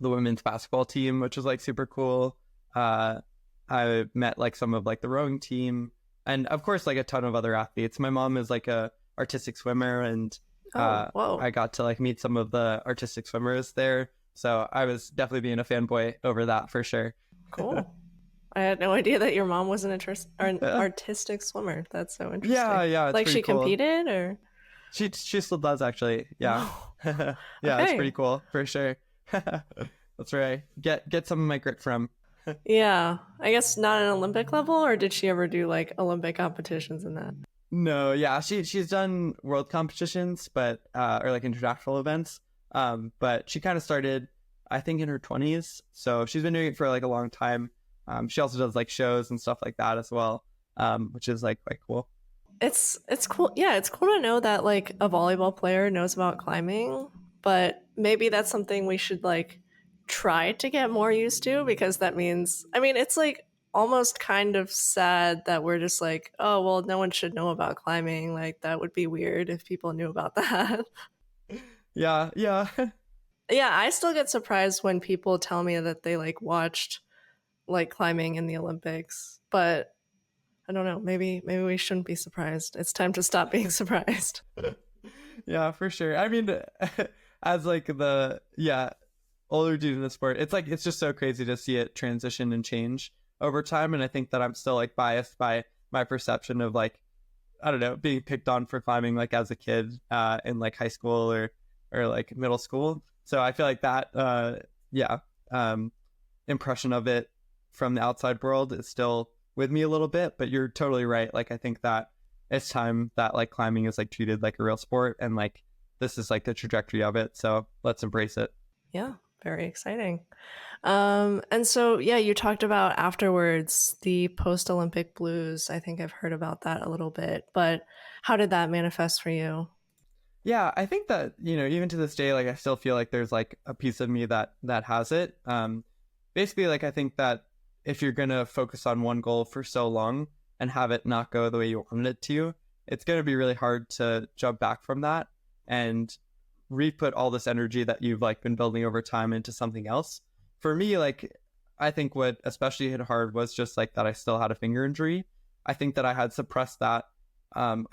the women's basketball team, which was like super cool. I met like some of like the rowing team, and of course like a ton of other athletes. My mom is like a artistic swimmer, and Oh, whoa. I got to like meet some of the artistic swimmers there. So I was definitely being a fanboy over that for sure. Cool. I had no idea that your mom was an Yeah, artistic swimmer. That's so interesting. yeah, it's Like pretty she cool. competed or? She still does actually. Yeah. Oh, Yeah, it's pretty okay. cool for sure. That's right. Get some of my grit from. Yeah. I guess not an Olympic level, or did she ever do like Olympic competitions in that? No, yeah, she's done world competitions, but or like international events. But she kind of started, I think, in her 20s, so she's been doing it for like a long time. She also does like shows and stuff like that as well, which is like quite cool. It's cool. Yeah, it's cool to know that like a volleyball player knows about climbing, but maybe that's something we should like try to get more used to, because that means, I mean, it's like almost kind of sad that we're just like, oh, well, no one should know about climbing. Like that would be weird if people knew about that. Yeah, yeah. Yeah, I still get surprised when people tell me that they like watched like climbing in the Olympics, but I don't know. Maybe we shouldn't be surprised. It's time to stop being surprised. Yeah, for sure. I mean, as like the, yeah, older dude in the sport, it's like it's just so crazy to see it transition and change over time. And I think that I'm still like biased by my perception of like, I don't know, being picked on for climbing like as a kid in like high school or like middle school. So I feel like that yeah, um impression of it from the outside world is still with me a little bit. But you're totally right. Like I think that it's time that like climbing is like treated like a real sport, and like this is like the trajectory of it. So let's embrace it. Yeah, very exciting. And so, yeah, you talked about afterwards the post Olympic blues. I think I've heard about that a little bit, but how did that manifest for you? Yeah, I think that, you know, even to this day, like I still feel like there's like a piece of me that has it. Basically, like I think that if you're gonna focus on one goal for so long and have it not go the way you wanted it to, it's gonna be really hard to jump back from that and re-put all this energy that you've like been building over time into something else. For me, like I think what especially hit hard was just like that I still had a finger injury. I think that I had suppressed that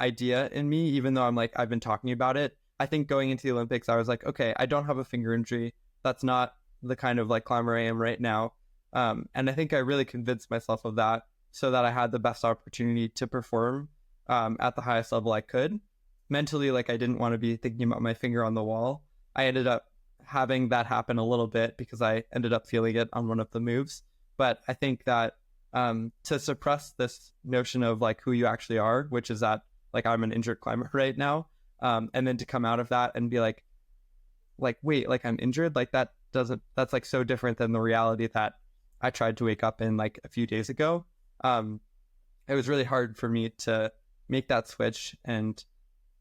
idea in me, even though I'm like, I've been talking about it. I think going into the Olympics, I was like, okay, I don't have a finger injury. That's not the kind of like climber I am right now. And I think I really convinced myself of that so that I had the best opportunity to perform at the highest level I could. Mentally, like I didn't want to be thinking about my finger on the wall. I ended up having that happen a little bit because I ended up feeling it on one of the moves. But I think that to suppress this notion of like who you actually are, which is that like I'm an injured climber right now, and then to come out of that and be like wait, like I'm injured, like that doesn't, that's like so different than the reality that I tried to wake up in like a few days ago. Um, it was really hard for me to make that switch and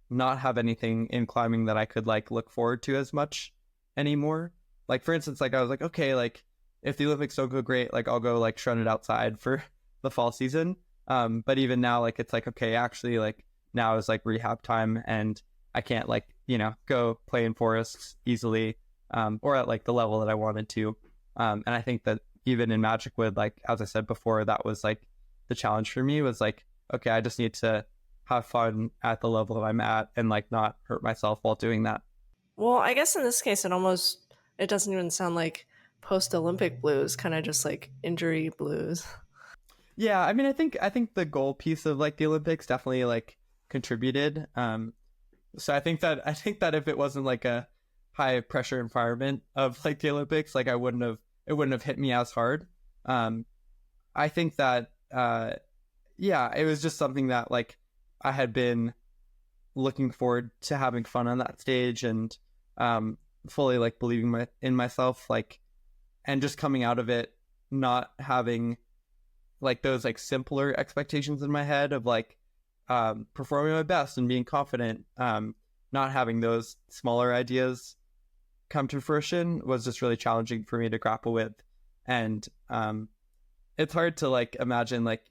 not have anything in climbing that I could like look forward to as much anymore. Like for instance, like I was like, okay, like if the Olympics don't go great, like I'll go like shred it outside for the fall season. But even now, like it's like, okay, actually like now is like rehab time, and I can't like, you know, go play in forests easily, or at like the level that I wanted to. And I think that even in Magic Wood, like as I said before, that was like the challenge for me was like, okay, I just need to have fun at the level that I'm at and like not hurt myself while doing that. Well, I guess in this case, it doesn't even sound like post Olympic blues, kind of just like injury blues. Yeah, I mean, I think the goal piece of like the Olympics definitely like contributed. So I think that if it wasn't like a high pressure environment of like the Olympics, like it wouldn't have hit me as hard. Um, I think that yeah, it was just something that like I had been looking forward to having fun on that stage and um, fully like believing in myself, like, and just coming out of it not having like those like simpler expectations in my head of like performing my best and being confident. Not having those smaller ideas come to fruition was just really challenging for me to grapple with, and it's hard to like imagine like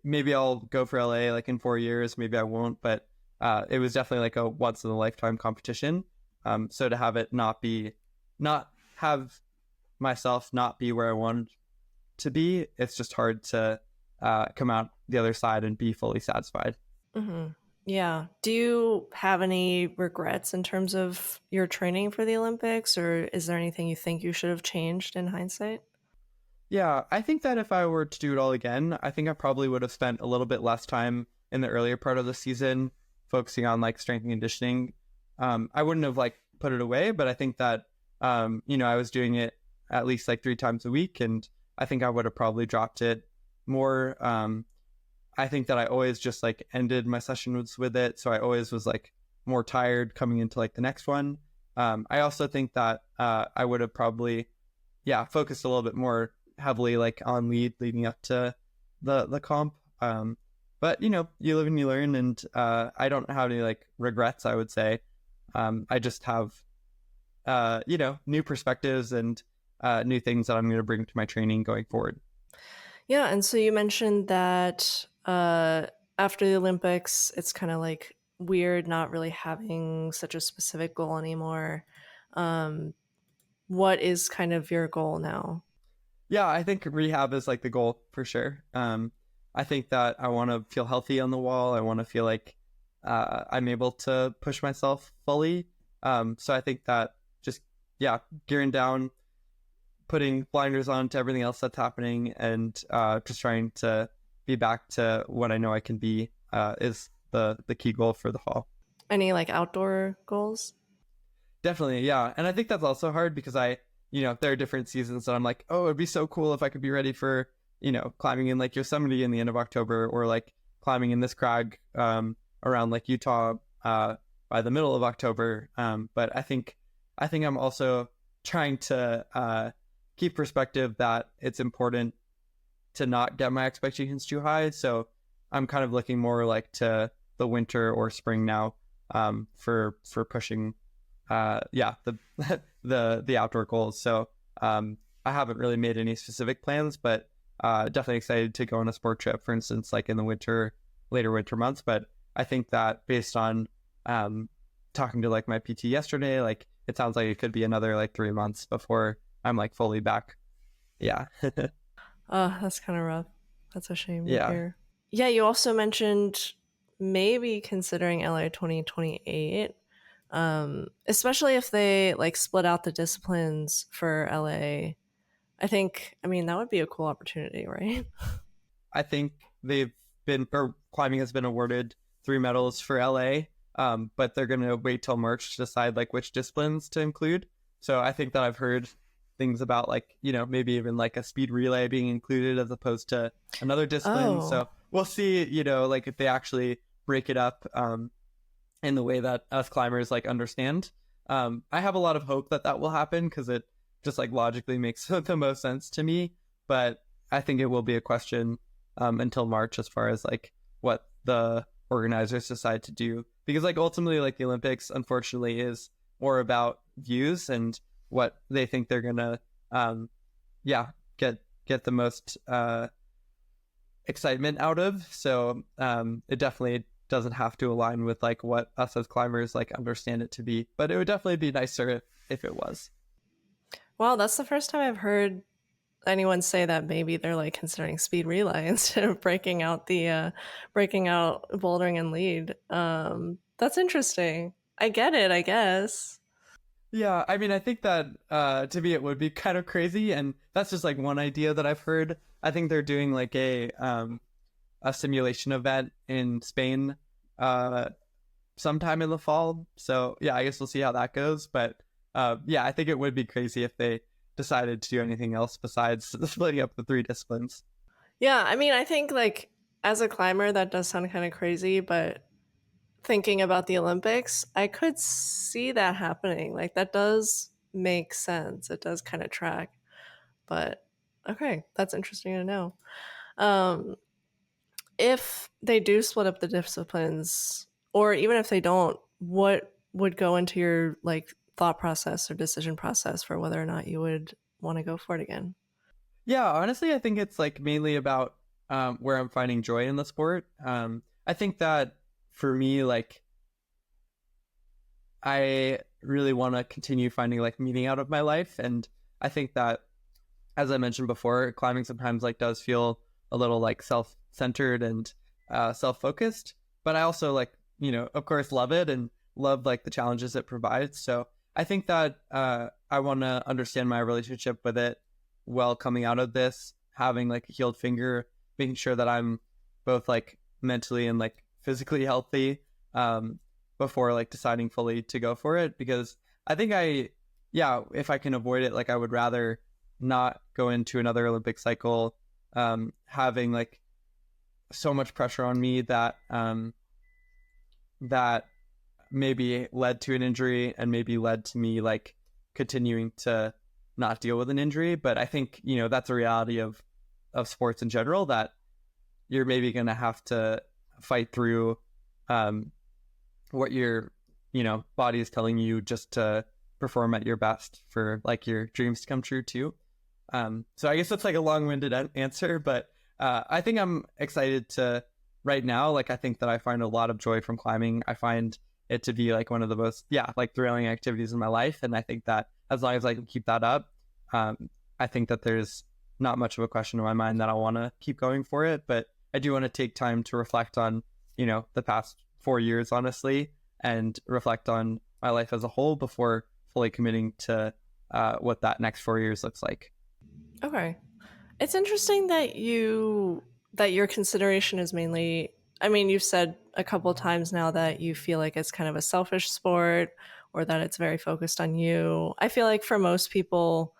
maybe I'll go for LA like in 4 years, maybe I won't, but it was definitely like a once in a lifetime competition. So to have it not have myself not be where I wanted to be, it's just hard to come out the other side and be fully satisfied. Hmm. Yeah. Do you have any regrets in terms of your training for the Olympics, or is there anything you think you should have changed in hindsight? Yeah, I think that if I were to do it all again, I think I probably would have spent a little bit less time in the earlier part of the season focusing on like strength and conditioning. I wouldn't have like put it away, but I think that I was doing it at least like 3 times a week, and I think I would have probably dropped it more. I think that I always just like ended my sessions with it, so I always was like more tired coming into like the next one. I also think that I would have probably focused a little bit more heavily like on leading up to the comp. But you live and you learn, and I don't have any like regrets, I would say. I just have new perspectives and new things that I'm going to bring to my training going forward. Yeah, and so you mentioned that after the Olympics, it's kind of like weird not really having such a specific goal anymore. Um, what is kind of your goal now? Yeah, I think rehab is like the goal for sure. I think that I want to feel healthy on the wall. I want to feel like I'm able to push myself fully. So I think that just gearing down, putting blinders on to everything else that's happening, and just trying to be back to what I know I can be is the key goal for the fall. Any like outdoor goals? Definitely, yeah. And I think that's also hard because there are different seasons that I'm like, oh, it'd be so cool if I could be ready for, climbing in like Yosemite in the end of October, or like climbing in this crag around like Utah by the middle of October. But I think I'm also trying to keep perspective that it's important to not get my expectations too high. So I'm kind of looking more like to the winter or spring now for pushing the the outdoor goals. So I haven't really made any specific plans, but definitely excited to go on a sport trip, for instance, like in the later winter months. But I think that based on talking to like my PT yesterday, like it sounds like it could be another like 3 months before I'm like fully back. Yeah. Oh, that's kind of rough. That's a shame to Yeah. hear. Yeah, you also mentioned maybe considering LA 2028, especially if they like split out the disciplines for LA. I mean, that would be a cool opportunity, right? I think climbing has been awarded 3 medals for LA, but they're going to wait till March to decide like which disciplines to include. So I think that I've heard things about like, maybe even like a speed relay being included as opposed to another discipline. Oh, So we'll see, like if they actually break it up in the way that us climbers like understand. I have a lot of hope that that will happen because it just like logically makes the most sense to me. But I think it will be a question until March as far as like what the organizers decide to do, because like ultimately like the Olympics unfortunately is more about views and what they think they're gonna yeah get the most excitement out of. So it definitely doesn't have to align with like what us as climbers like understand it to be, but it would definitely be nicer if it was. well, that's the first time I've heard anyone say that maybe they're like considering speed relay instead of breaking out bouldering and lead. That's interesting. I get it, I guess. Yeah, I mean, I think that to me it would be kind of crazy, and that's just like one idea that I've heard. I think they're doing like a simulation event in Spain uh sometime in the fall. So yeah, I guess we'll see how that goes. But yeah, I think it would be crazy if they decided to do anything else besides splitting up the 3 disciplines. Yeah, I mean, I think like as a climber, that does sound kind of crazy, but thinking about the Olympics, I could see that happening. Like that does make sense. It does kind of track. But okay, that's interesting to know. Um, if they do split up the disciplines, or even if they don't, what would go into your like thought process or decision process for whether or not you would want to go for it again? Yeah, honestly, I think it's like mainly about where I'm finding joy in the sport. I think that for me, like I really want to continue finding like meaning out of my life, and I think that, as I mentioned before, climbing sometimes like does feel a little like self-centered and self-focused, but I also like, of course, love it and love like the challenges it provides. So I think that I want to understand my relationship with it while coming out of this, having like a healed finger, making sure that I'm both like mentally and like physically healthy, um, before like deciding fully to go for it. Because I think yeah, if I can avoid it, like I would rather not go into another Olympic cycle, having like so much pressure on me that maybe led to an injury and maybe led to me like continuing to not deal with an injury. But I think that's a reality of sports in general, that you're maybe going to have to fight through um, what your body is telling you just to perform at your best for like your dreams to come true too. So I guess that's like a long-winded answer, but I think I'm excited to right now. Like I think that I find a lot of joy from climbing. I find it to be like one of the most like thrilling activities in my life, and I think that as long as I can keep that up, I think that there's not much of a question in my mind that I want to keep going for it. But I do want to take time to reflect on the past 4 years, honestly, and reflect on my life as a whole before fully committing to what that next 4 years looks like. Okay. It's interesting that your consideration is mainly, I mean, you've said a couple times now that you feel like it's kind of a selfish sport or that it's very focused on you. I feel like for most people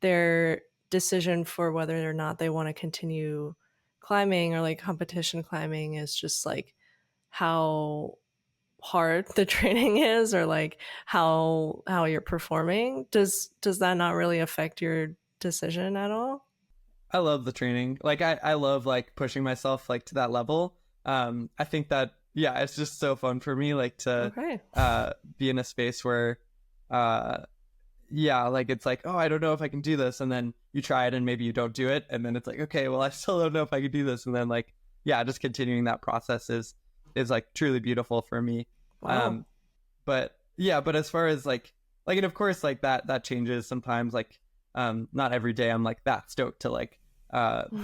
their decision for whether or not they want to continue climbing or like competition climbing is just like how hard the training is or like how you're performing. Does that not really affect your decision at all? I love the training. Like I love like pushing myself like to that level. I think that it's just so fun for me like to Okay. be in a space where uh like it's like, oh, I don't know if I can do this, and then you try it and maybe you don't do it, and then it's like, okay, well I still don't know if I can do this, and then like just continuing that process is like truly beautiful for me. Wow. Um but as far as and of course like that changes sometimes, like not every day I'm like that stoked to like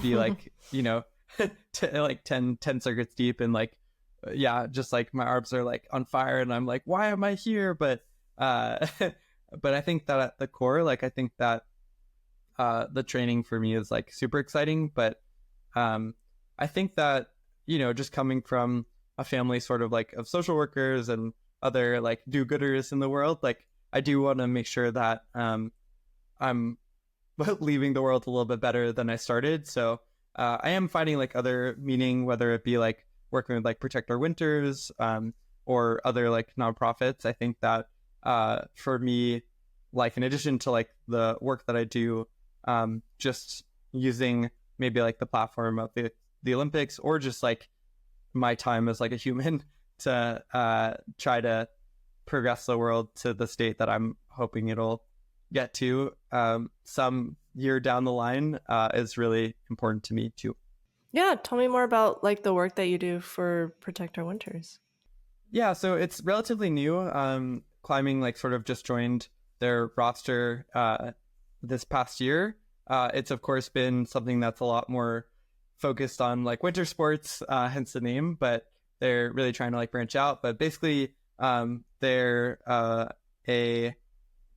be like like 10 circuits deep, and like just like my arms are like on fire and I'm like, why am I here? But but I think that at the core, like I think that the training for me is like super exciting. But I think that just coming from a family sort of like of social workers and other like do-gooders in the world, like I do want to make sure that I'm leaving the world a little bit better than I started. So I am finding like other meaning, whether it be like working with like Protect Our Winters, or other like nonprofits. I think that for me, like in addition to like the work that I do, just using maybe like the platform of the Olympics, or just like my time as like a human to try to progress the world to the state that I'm hoping it'll get to some year down the line, is really important to me too. Yeah, tell me more about like the work that you do for Protect Our Winters. Yeah, so it's relatively new. Climbing like sort of just joined their roster this past year. It's of course been something that's a lot more focused on like winter sports, hence the name, but they're really trying to like branch out. But basically, they're a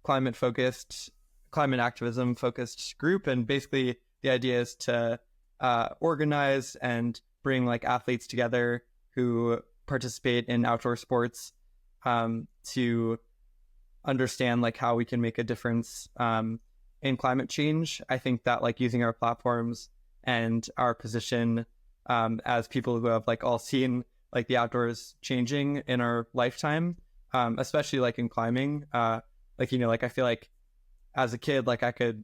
climate focused, climate activism focused group, and basically the idea is to organize and bring like athletes together who participate in outdoor sports, to understand like how we can make a difference in climate change. I think that like using our platforms and our position as people who have like all seen like the outdoors changing in our lifetime, especially like in climbing. Like, you know, like I feel like as a kid, like I could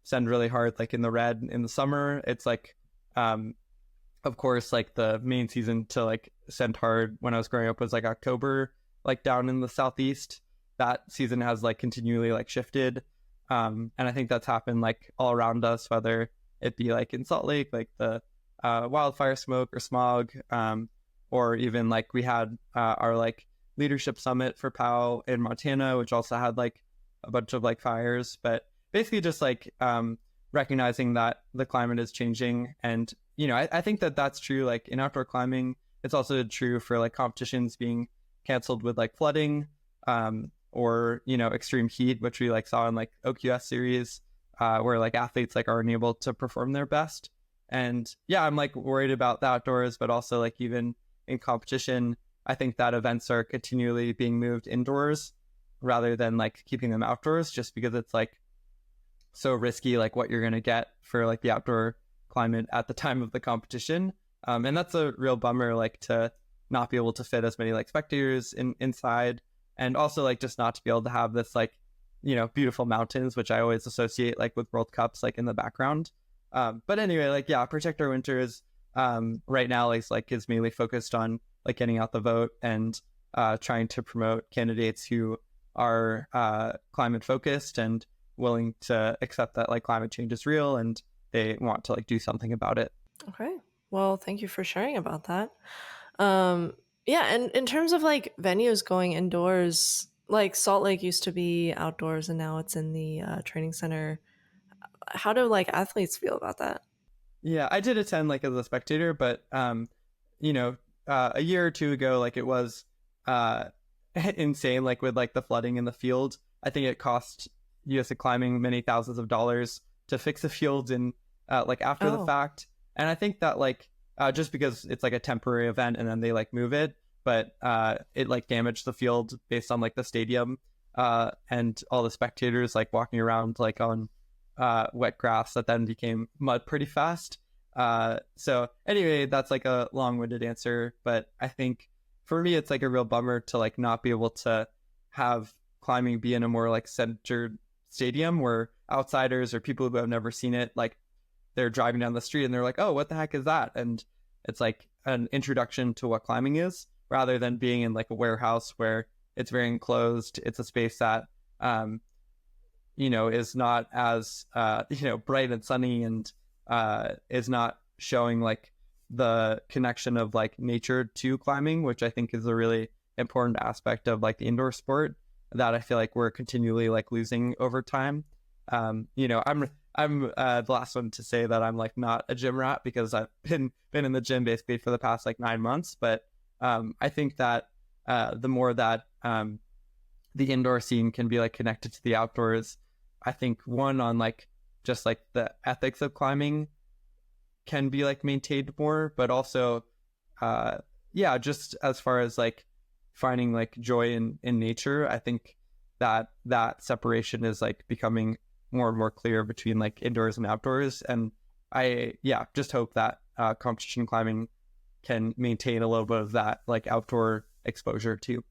send really hard like in the red in the summer. It's like, of course, like the main season to like send hard when I was growing up was like October, like down in the southeast. That season has like continually like shifted. And I think that's happened like all around us, whether it be like in Salt Lake, like the wildfire smoke or smog, or even like we had our like leadership summit for POW in Montana, which also had like a bunch of like fires. But basically just like recognizing that the climate is changing. And, you know, I think that that's true like in outdoor climbing. It's also true for like competitions being canceled with like flooding, or, you know, extreme heat, which we like saw in like OQS series, where like athletes like aren't able to perform their best. And yeah, I'm like worried about the outdoors, but also like even in competition, I think that events are continually being moved indoors rather than like keeping them outdoors, just because it's like so risky, like what you're going to get for like the outdoor climate at the time of the competition. And that's a real bummer, like to not be able to fit as many like spectators inside, and also like just not to be able to have this like, you know, beautiful mountains, which I always associate like with World Cups, like in the background. But anyway, like, yeah, Protect Our Winters right now is mainly focused on like getting out the vote and trying to promote candidates who are climate focused and willing to accept that like climate change is real and they want to like do something about it. Okay. Well, thank you for sharing about that. Um, yeah, and in terms of like venues going indoors, like Salt Lake used to be outdoors and now it's in the training center. How do like athletes feel about that? Yeah, I did attend like as a spectator, but you know, a year or two ago, like it was uh insane, like with like the flooding in the field. I think it cost USA Climbing many thousands of dollars to fix the field in like after the Oh, fact. And I think that like just because it's like a temporary event and then they like move it, but it like damaged the field based on like the stadium and all the spectators like walking around like on wet grass that then became mud pretty fast. So anyway, that's like a long-winded answer, but I think for me it's like a real bummer to like not be able to have climbing be in a more like centered stadium where outsiders or people who have never seen it, like they're driving down the street and they're like, oh, what the heck is that? And it's like an introduction to what climbing is, rather than being in like a warehouse where it's very enclosed. It's a space that you know, is not as you know, bright and sunny, and is not showing like the connection of like nature to climbing, which I think is a really important aspect of like the indoor sport that I feel like we're continually like losing over time. You know, I'm the last one to say that I'm like not a gym rat because I've been in the gym basically for the past like 9 months, but I think that the more that the indoor scene can be like connected to the outdoors, I think one on like just like the ethics of climbing can be like maintained more, but also yeah, just as far as like finding like joy in nature, I think that that separation is like becoming more and more clear between like indoors and outdoors. And I yeah, just hope that competition climbing can maintain a little bit of that like outdoor exposure too.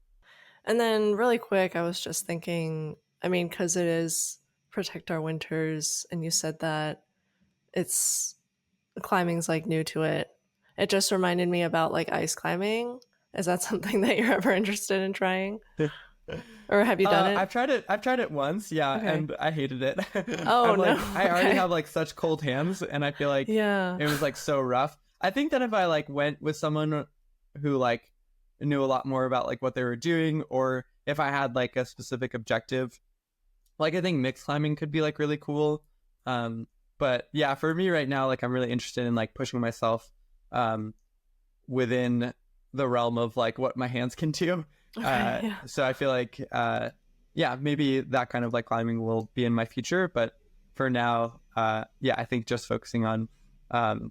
and then really quick, I was just thinking, I mean, because it is Protect Our Winters, and you said that it's climbing's like new to it. It just reminded me about like ice climbing. Is that something that you're ever interested in trying? Or have you done it? I've tried it. I've tried it once, yeah, Okay. and I hated it. Oh I'm no. like, I already Okay. have like such cold hands, and I feel like Yeah. it was like so rough. I think that if I like went with someone who like knew a lot more about like what they were doing, or if I had like a specific objective, like I think mixed climbing could be like really cool. Um, but yeah, for me right now, like I'm really interested in like pushing myself um within the realm of like what my hands can do. Okay. Yeah. So I feel like yeah, maybe that kind of like climbing will be in my future, but for now, yeah, I think just focusing on um,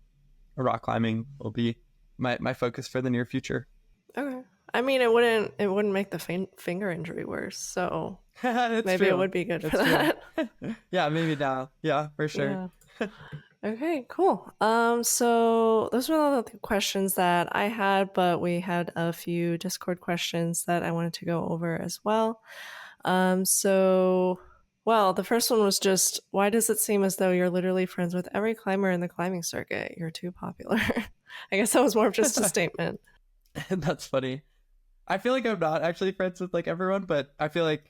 rock climbing will be my focus for the near future. Okay. I mean, it wouldn't make the finger injury worse. So That's maybe it true. would be good for That's true. that. Yeah, maybe now. Yeah, for sure. Yeah. Okay, cool. So those were all the questions that I had, but we had a few Discord questions that I wanted to go over as well. So, well, the first one was just, why does it seem as though you're literally friends with every climber in the climbing circuit? You're too popular. I guess that was more of just a statement. That's funny. I feel like I'm not actually friends with like everyone, but I feel like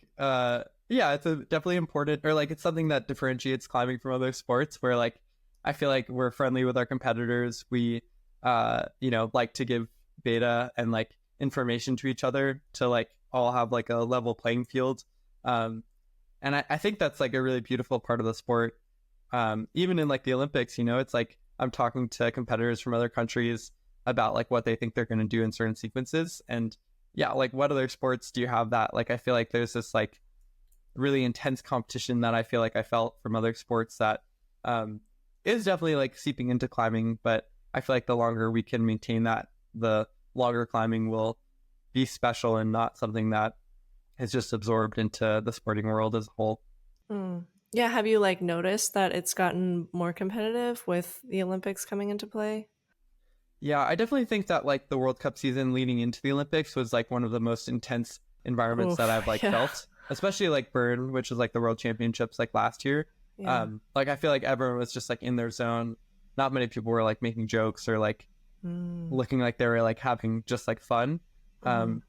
yeah, it's a definitely important, or like it's something that differentiates climbing from other sports where like I feel like we're friendly with our competitors. We like to give data and like information to each other to like all have like a level playing field. Um and I think that's like a really beautiful part of the sport. Even in like the Olympics, it's like I'm talking to competitors from other countries about like what they think they're going to do in certain sequences. And yeah, like what other sports do you have that? Like I feel like there's this like really intense competition that I feel like I felt from other sports that um, is definitely like seeping into climbing. But I feel like the longer we can maintain that, the longer climbing will be special and not something that is just absorbed into the sporting world as a whole. Mm. Yeah, have you like noticed that it's gotten more competitive with the Olympics coming into play? Yeah, I definitely think that like the World Cup season leading into the Olympics was like one of the most intense environments that I've Oof, like yeah, felt, especially like Bern, which was like the World Championships like last year. yeah. Like I feel like everyone was just like in their zone. Not many people were like making jokes or like Mm, looking like they were like having just like fun. mm-hmm, Um,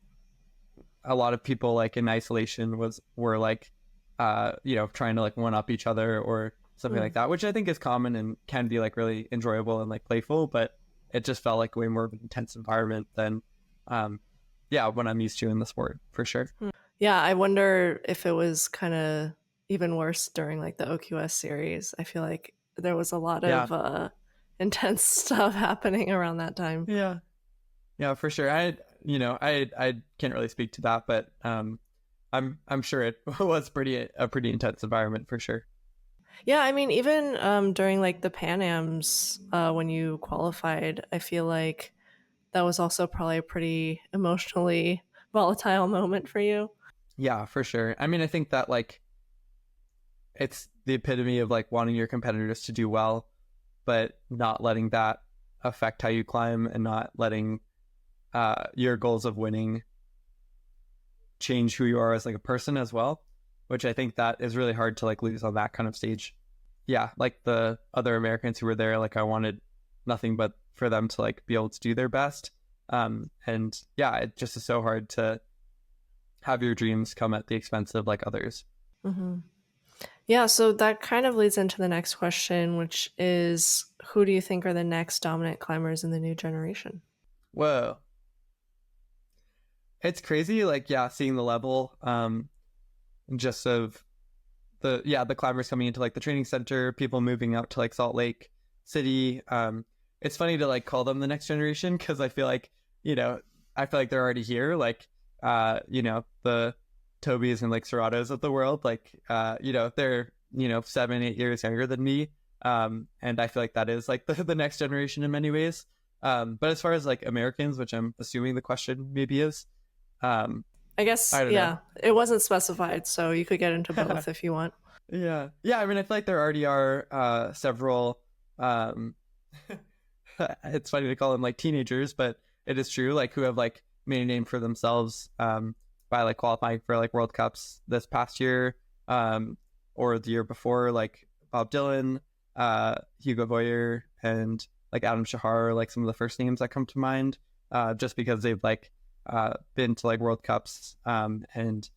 a lot of people like in isolation were like trying to like one up each other or something mm. like that, which I think is common and can be like really enjoyable and like playful, but it just felt like way more of an intense environment than um what I'm used to in the sport for sure. Yeah, I wonder if it was kind of even worse during like the OQS series. I feel like there was a lot Yeah. of intense stuff happening around that time. Yeah. Yeah, for sure. I can't really speak to that, but I'm sure it was a pretty intense environment for sure. Yeah, I mean, even during like the Pan Ams, when you qualified, I feel like that was also probably a pretty emotionally volatile moment for you. Yeah, for sure. I mean, I think that like it's the epitome of like wanting your competitors to do well, but not letting that affect how you climb and not letting your goals of winning change who you are as like a person as well, which I think that is really hard to like lose on that kind of stage. Yeah, like the other Americans who were there, like I wanted nothing but for them to like be able to do their best. And yeah, it just is so hard to have your dreams come at the expense of like others. Hmm. Yeah, so that kind of leads into the next question, which is who do you think are the next dominant climbers in the new generation? Whoa, it's crazy. Like yeah, seeing the level, just of the climbers coming into like the training center, people moving out to like Salt Lake City. It's funny to like call them the next generation because you know I feel like they're already here. Like the Tobys and like Serratos of the world. Like they're 7-8 years younger than me. And I feel like that is like the next generation in many ways. But as far as like Americans, which I'm assuming the question maybe is, um, I guess, I don't know. yeah, it wasn't specified, so you could get into both if you want. Yeah. Yeah, I mean I feel like there already are several um it's funny to call them like teenagers, but it is true, like who have like made a name for themselves by like qualifying for like World Cups this past year, or the year before, like Bob Dylan, Hugo Boyer, and like Adam Shahar, like some of the first names that come to mind, just because they've like been to like World Cups, and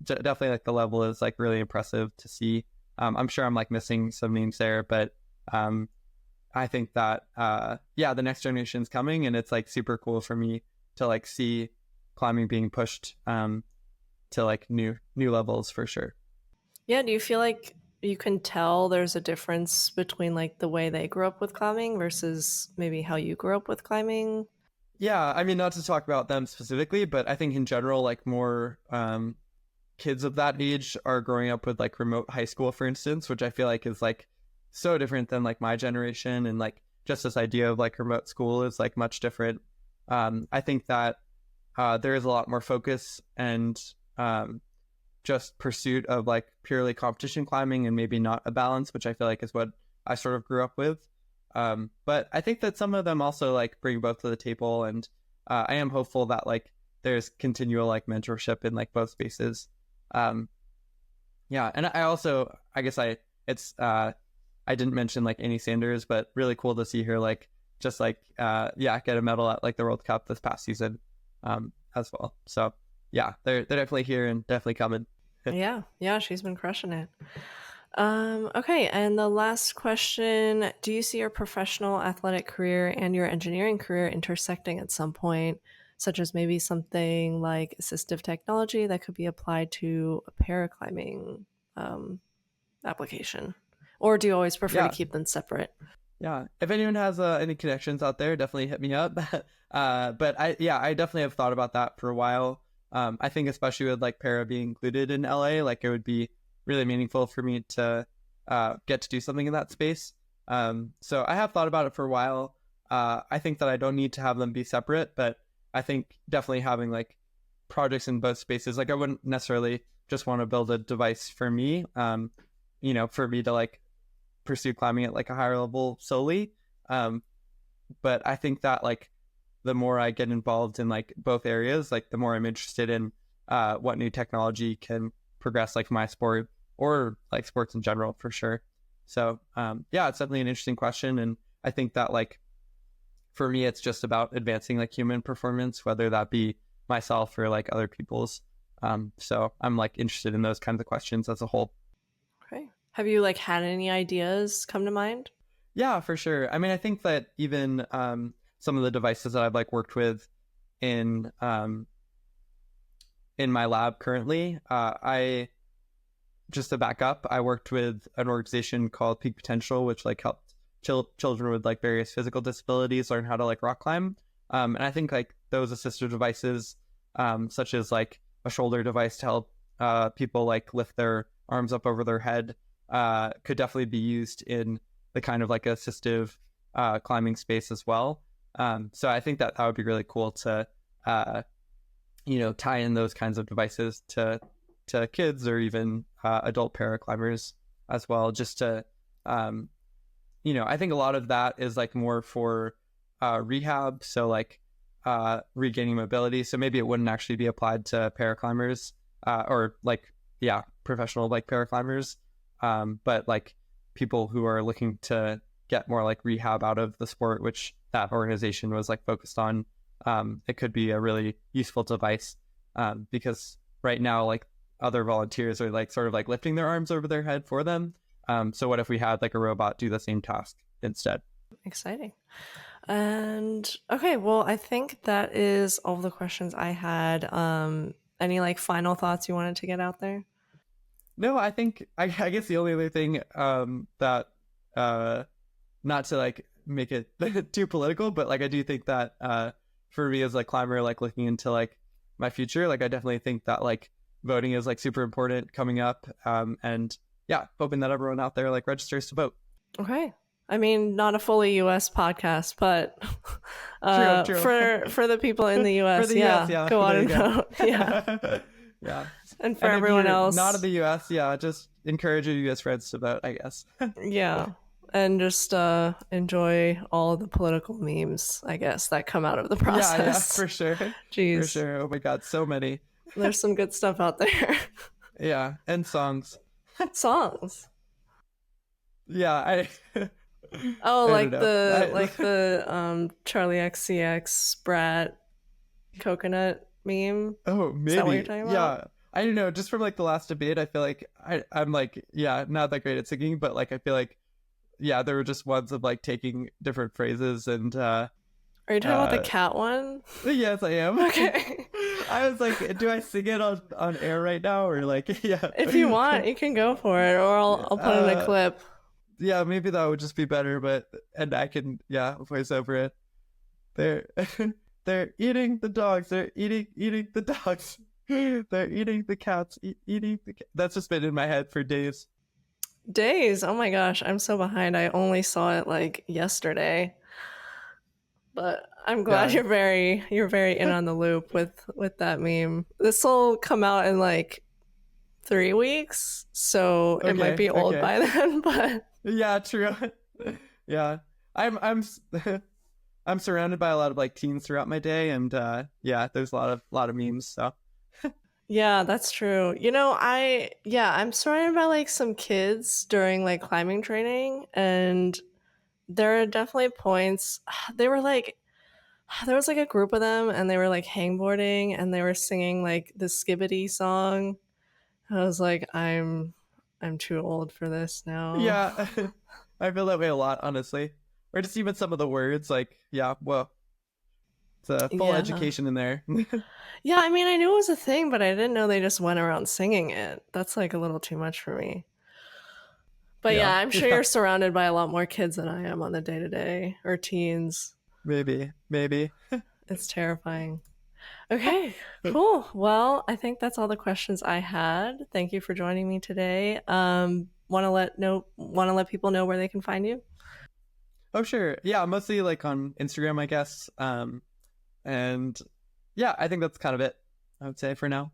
definitely like the level is like really impressive to see. I'm sure I'm like missing some names there, but I think that the next generation is coming, and it's like super cool for me to like see climbing being pushed to like new levels for sure. Yeah, do you feel like you can tell there's a difference between like the way they grew up with climbing versus maybe how you grew up with climbing? Yeah, I mean not to talk about them specifically, but I think in general like more kids of that age are growing up with like remote high school, for instance, which I feel like is like so different than like my generation, and like just this idea of like remote school is like much different. I think that there is a lot more focus and just pursuit of like purely competition climbing and maybe not a balance, which I feel like is what I sort of grew up with. But I think that some of them also like bring both to the table, and I am hopeful that like there's continual like mentorship in like both spaces. Um, yeah, and I also I guess I didn't mention like Annie Sanders, but really cool to see her like just like get a medal at like the World Cup this past season as well. So yeah, they're definitely here and definitely coming. Yeah, yeah, she's been crushing it. Okay, and the last question, do you see your professional athletic career and your engineering career intersecting at some point, such as maybe something like assistive technology that could be applied to a paraclimbing um, application? Or do you always prefer to Yeah, keep them separate? yeah. If anyone has any connections out there, definitely hit me up. But I definitely have thought about that for a while. I think especially with like para being included in LA, like it would be really meaningful for me to get to do something in that space. So I have thought about it for a while. I think that I don't need to have them be separate, but I think definitely having like projects in both spaces, like I wouldn't necessarily just want to build a device for me, for me to like pursue climbing at like a higher level solely. Um, but I think that like the more I get involved in like both areas, like the more I'm interested in what new technology can progress like my sport or like sports in general for sure. So it's definitely an interesting question, and I think that like for me, it's just about advancing like human performance, whether that be myself or like other people's. So I'm like interested in those kinds of questions as a whole. Okay. Have you like had any ideas come to mind? Yeah, for sure. I mean, I think that even some of the devices that I've like worked with in in my lab currently, I just to back up, I worked with an organization called Peak Potential, which like helped children with like various physical disabilities learn how to like rock climb. And I think like those assistive devices, such as like a shoulder device to help people like lift their arms up over their head, could definitely be used in the kind of like assistive climbing space as well. So I think that that would be really cool to tie in those kinds of devices to kids or even adult paraclimbers as well, just to I think a lot of that is like more for rehab, so like regaining mobility, so maybe it wouldn't actually be applied to paraclimbers or like professional like paraclimbers, but like people who are looking to get more like rehab out of the sport, which that organization was like focused on. It could be a really useful device because right now like other volunteers are like sort of like lifting their arms over their head for them. So what if we had like a robot do the same task instead? Exciting. And okay, well, I think that is all the questions I had. Any like final thoughts you wanted to get out there? No, I think I guess the only other thing that not to like make it too political, but like I do think that for me as like climber, like looking into like my future, like I definitely think that like voting is like super important coming up, and hoping that everyone out there like registers to vote. Okay. I mean, not a fully US podcast, but True. for the people in the For US, the US, yeah, yeah, go on there you and go. vote. Yeah. Yeah. And for And if everyone you're not in else, the US, just encourage your US friends to vote, I guess. yeah. And just enjoy all of the political memes, I guess, that come out of the Yeah, process. for sure. For Jeez. sure. Oh my God, so many. There's some good stuff out there. Yeah, and songs. Songs. Yeah, Oh, I don't know. like the Charlie XCX Sprat coconut meme. Oh, Is that what you're maybe. talking about? Yeah. I don't know. Just from like the last debate, I feel like I'm like, not that great at singing, but like I feel like, there were just ones of like taking different phrases and Are you talking about the uh cat one? yes, I am. Okay. I was like, do I sing it on air right now or like yeah. If you want, you can go for it, or I'll put in a Uh clip. yeah, maybe that would just be better, but and I can voice over it. They're they're eating the dogs. They're eating the dogs. They're eating the cats. Eating the That's just been in my head for days. Days. Oh my gosh, I'm so behind. I only saw it like yesterday. But I'm glad Yeah. you're very in on the loop with that meme. This will come out in like 3 weeks, so it might Okay. be old Okay. by then, but Yeah. True. Yeah. I'm I'm surrounded by a lot of like teens throughout my day, and yeah, there's a lot of memes. So Yeah, that's true. I'm surrounded by like some kids during like climbing training, and there are definitely points they were like there was like a group of them and they were like hangboarding and they were singing like the Skibbity song. I was like, I'm too old for this now. yeah, I feel that way a lot, honestly. Or just even some of the words, like yeah, well, it's a full Yeah. education in there. Yeah, I mean, I knew it was a thing, but I didn't know they just went around singing it. That's like a little too much for me. But yeah, Yeah, I'm sure yeah, you're surrounded by a lot more kids than I am on the day to day or teens. maybe. It's terrifying. Okay, cool. Well, I think that's all the questions I had. Thank you for joining me today. Want to let people know where they can find you? Oh sure, yeah, mostly like on Instagram, I guess. And yeah, I think that's kind of it. I would say for now.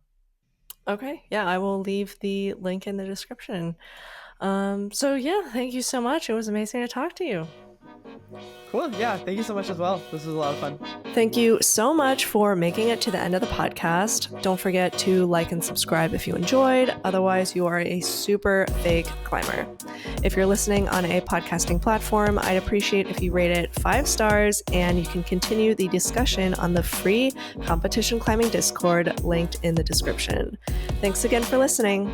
Okay, yeah, I will leave the link in the description. So yeah, thank you so much. It was amazing to talk to you. Cool. Yeah, thank you so much as well. This was a lot of fun. Thank you so much for making it to the end of the podcast. Don't forget to like and subscribe if you enjoyed. Otherwise, you are a super fake climber. If you're listening on a podcasting platform, I'd appreciate if you rate it 5 stars, and you can continue the discussion on the free competition climbing Discord linked in the description. Thanks again for listening.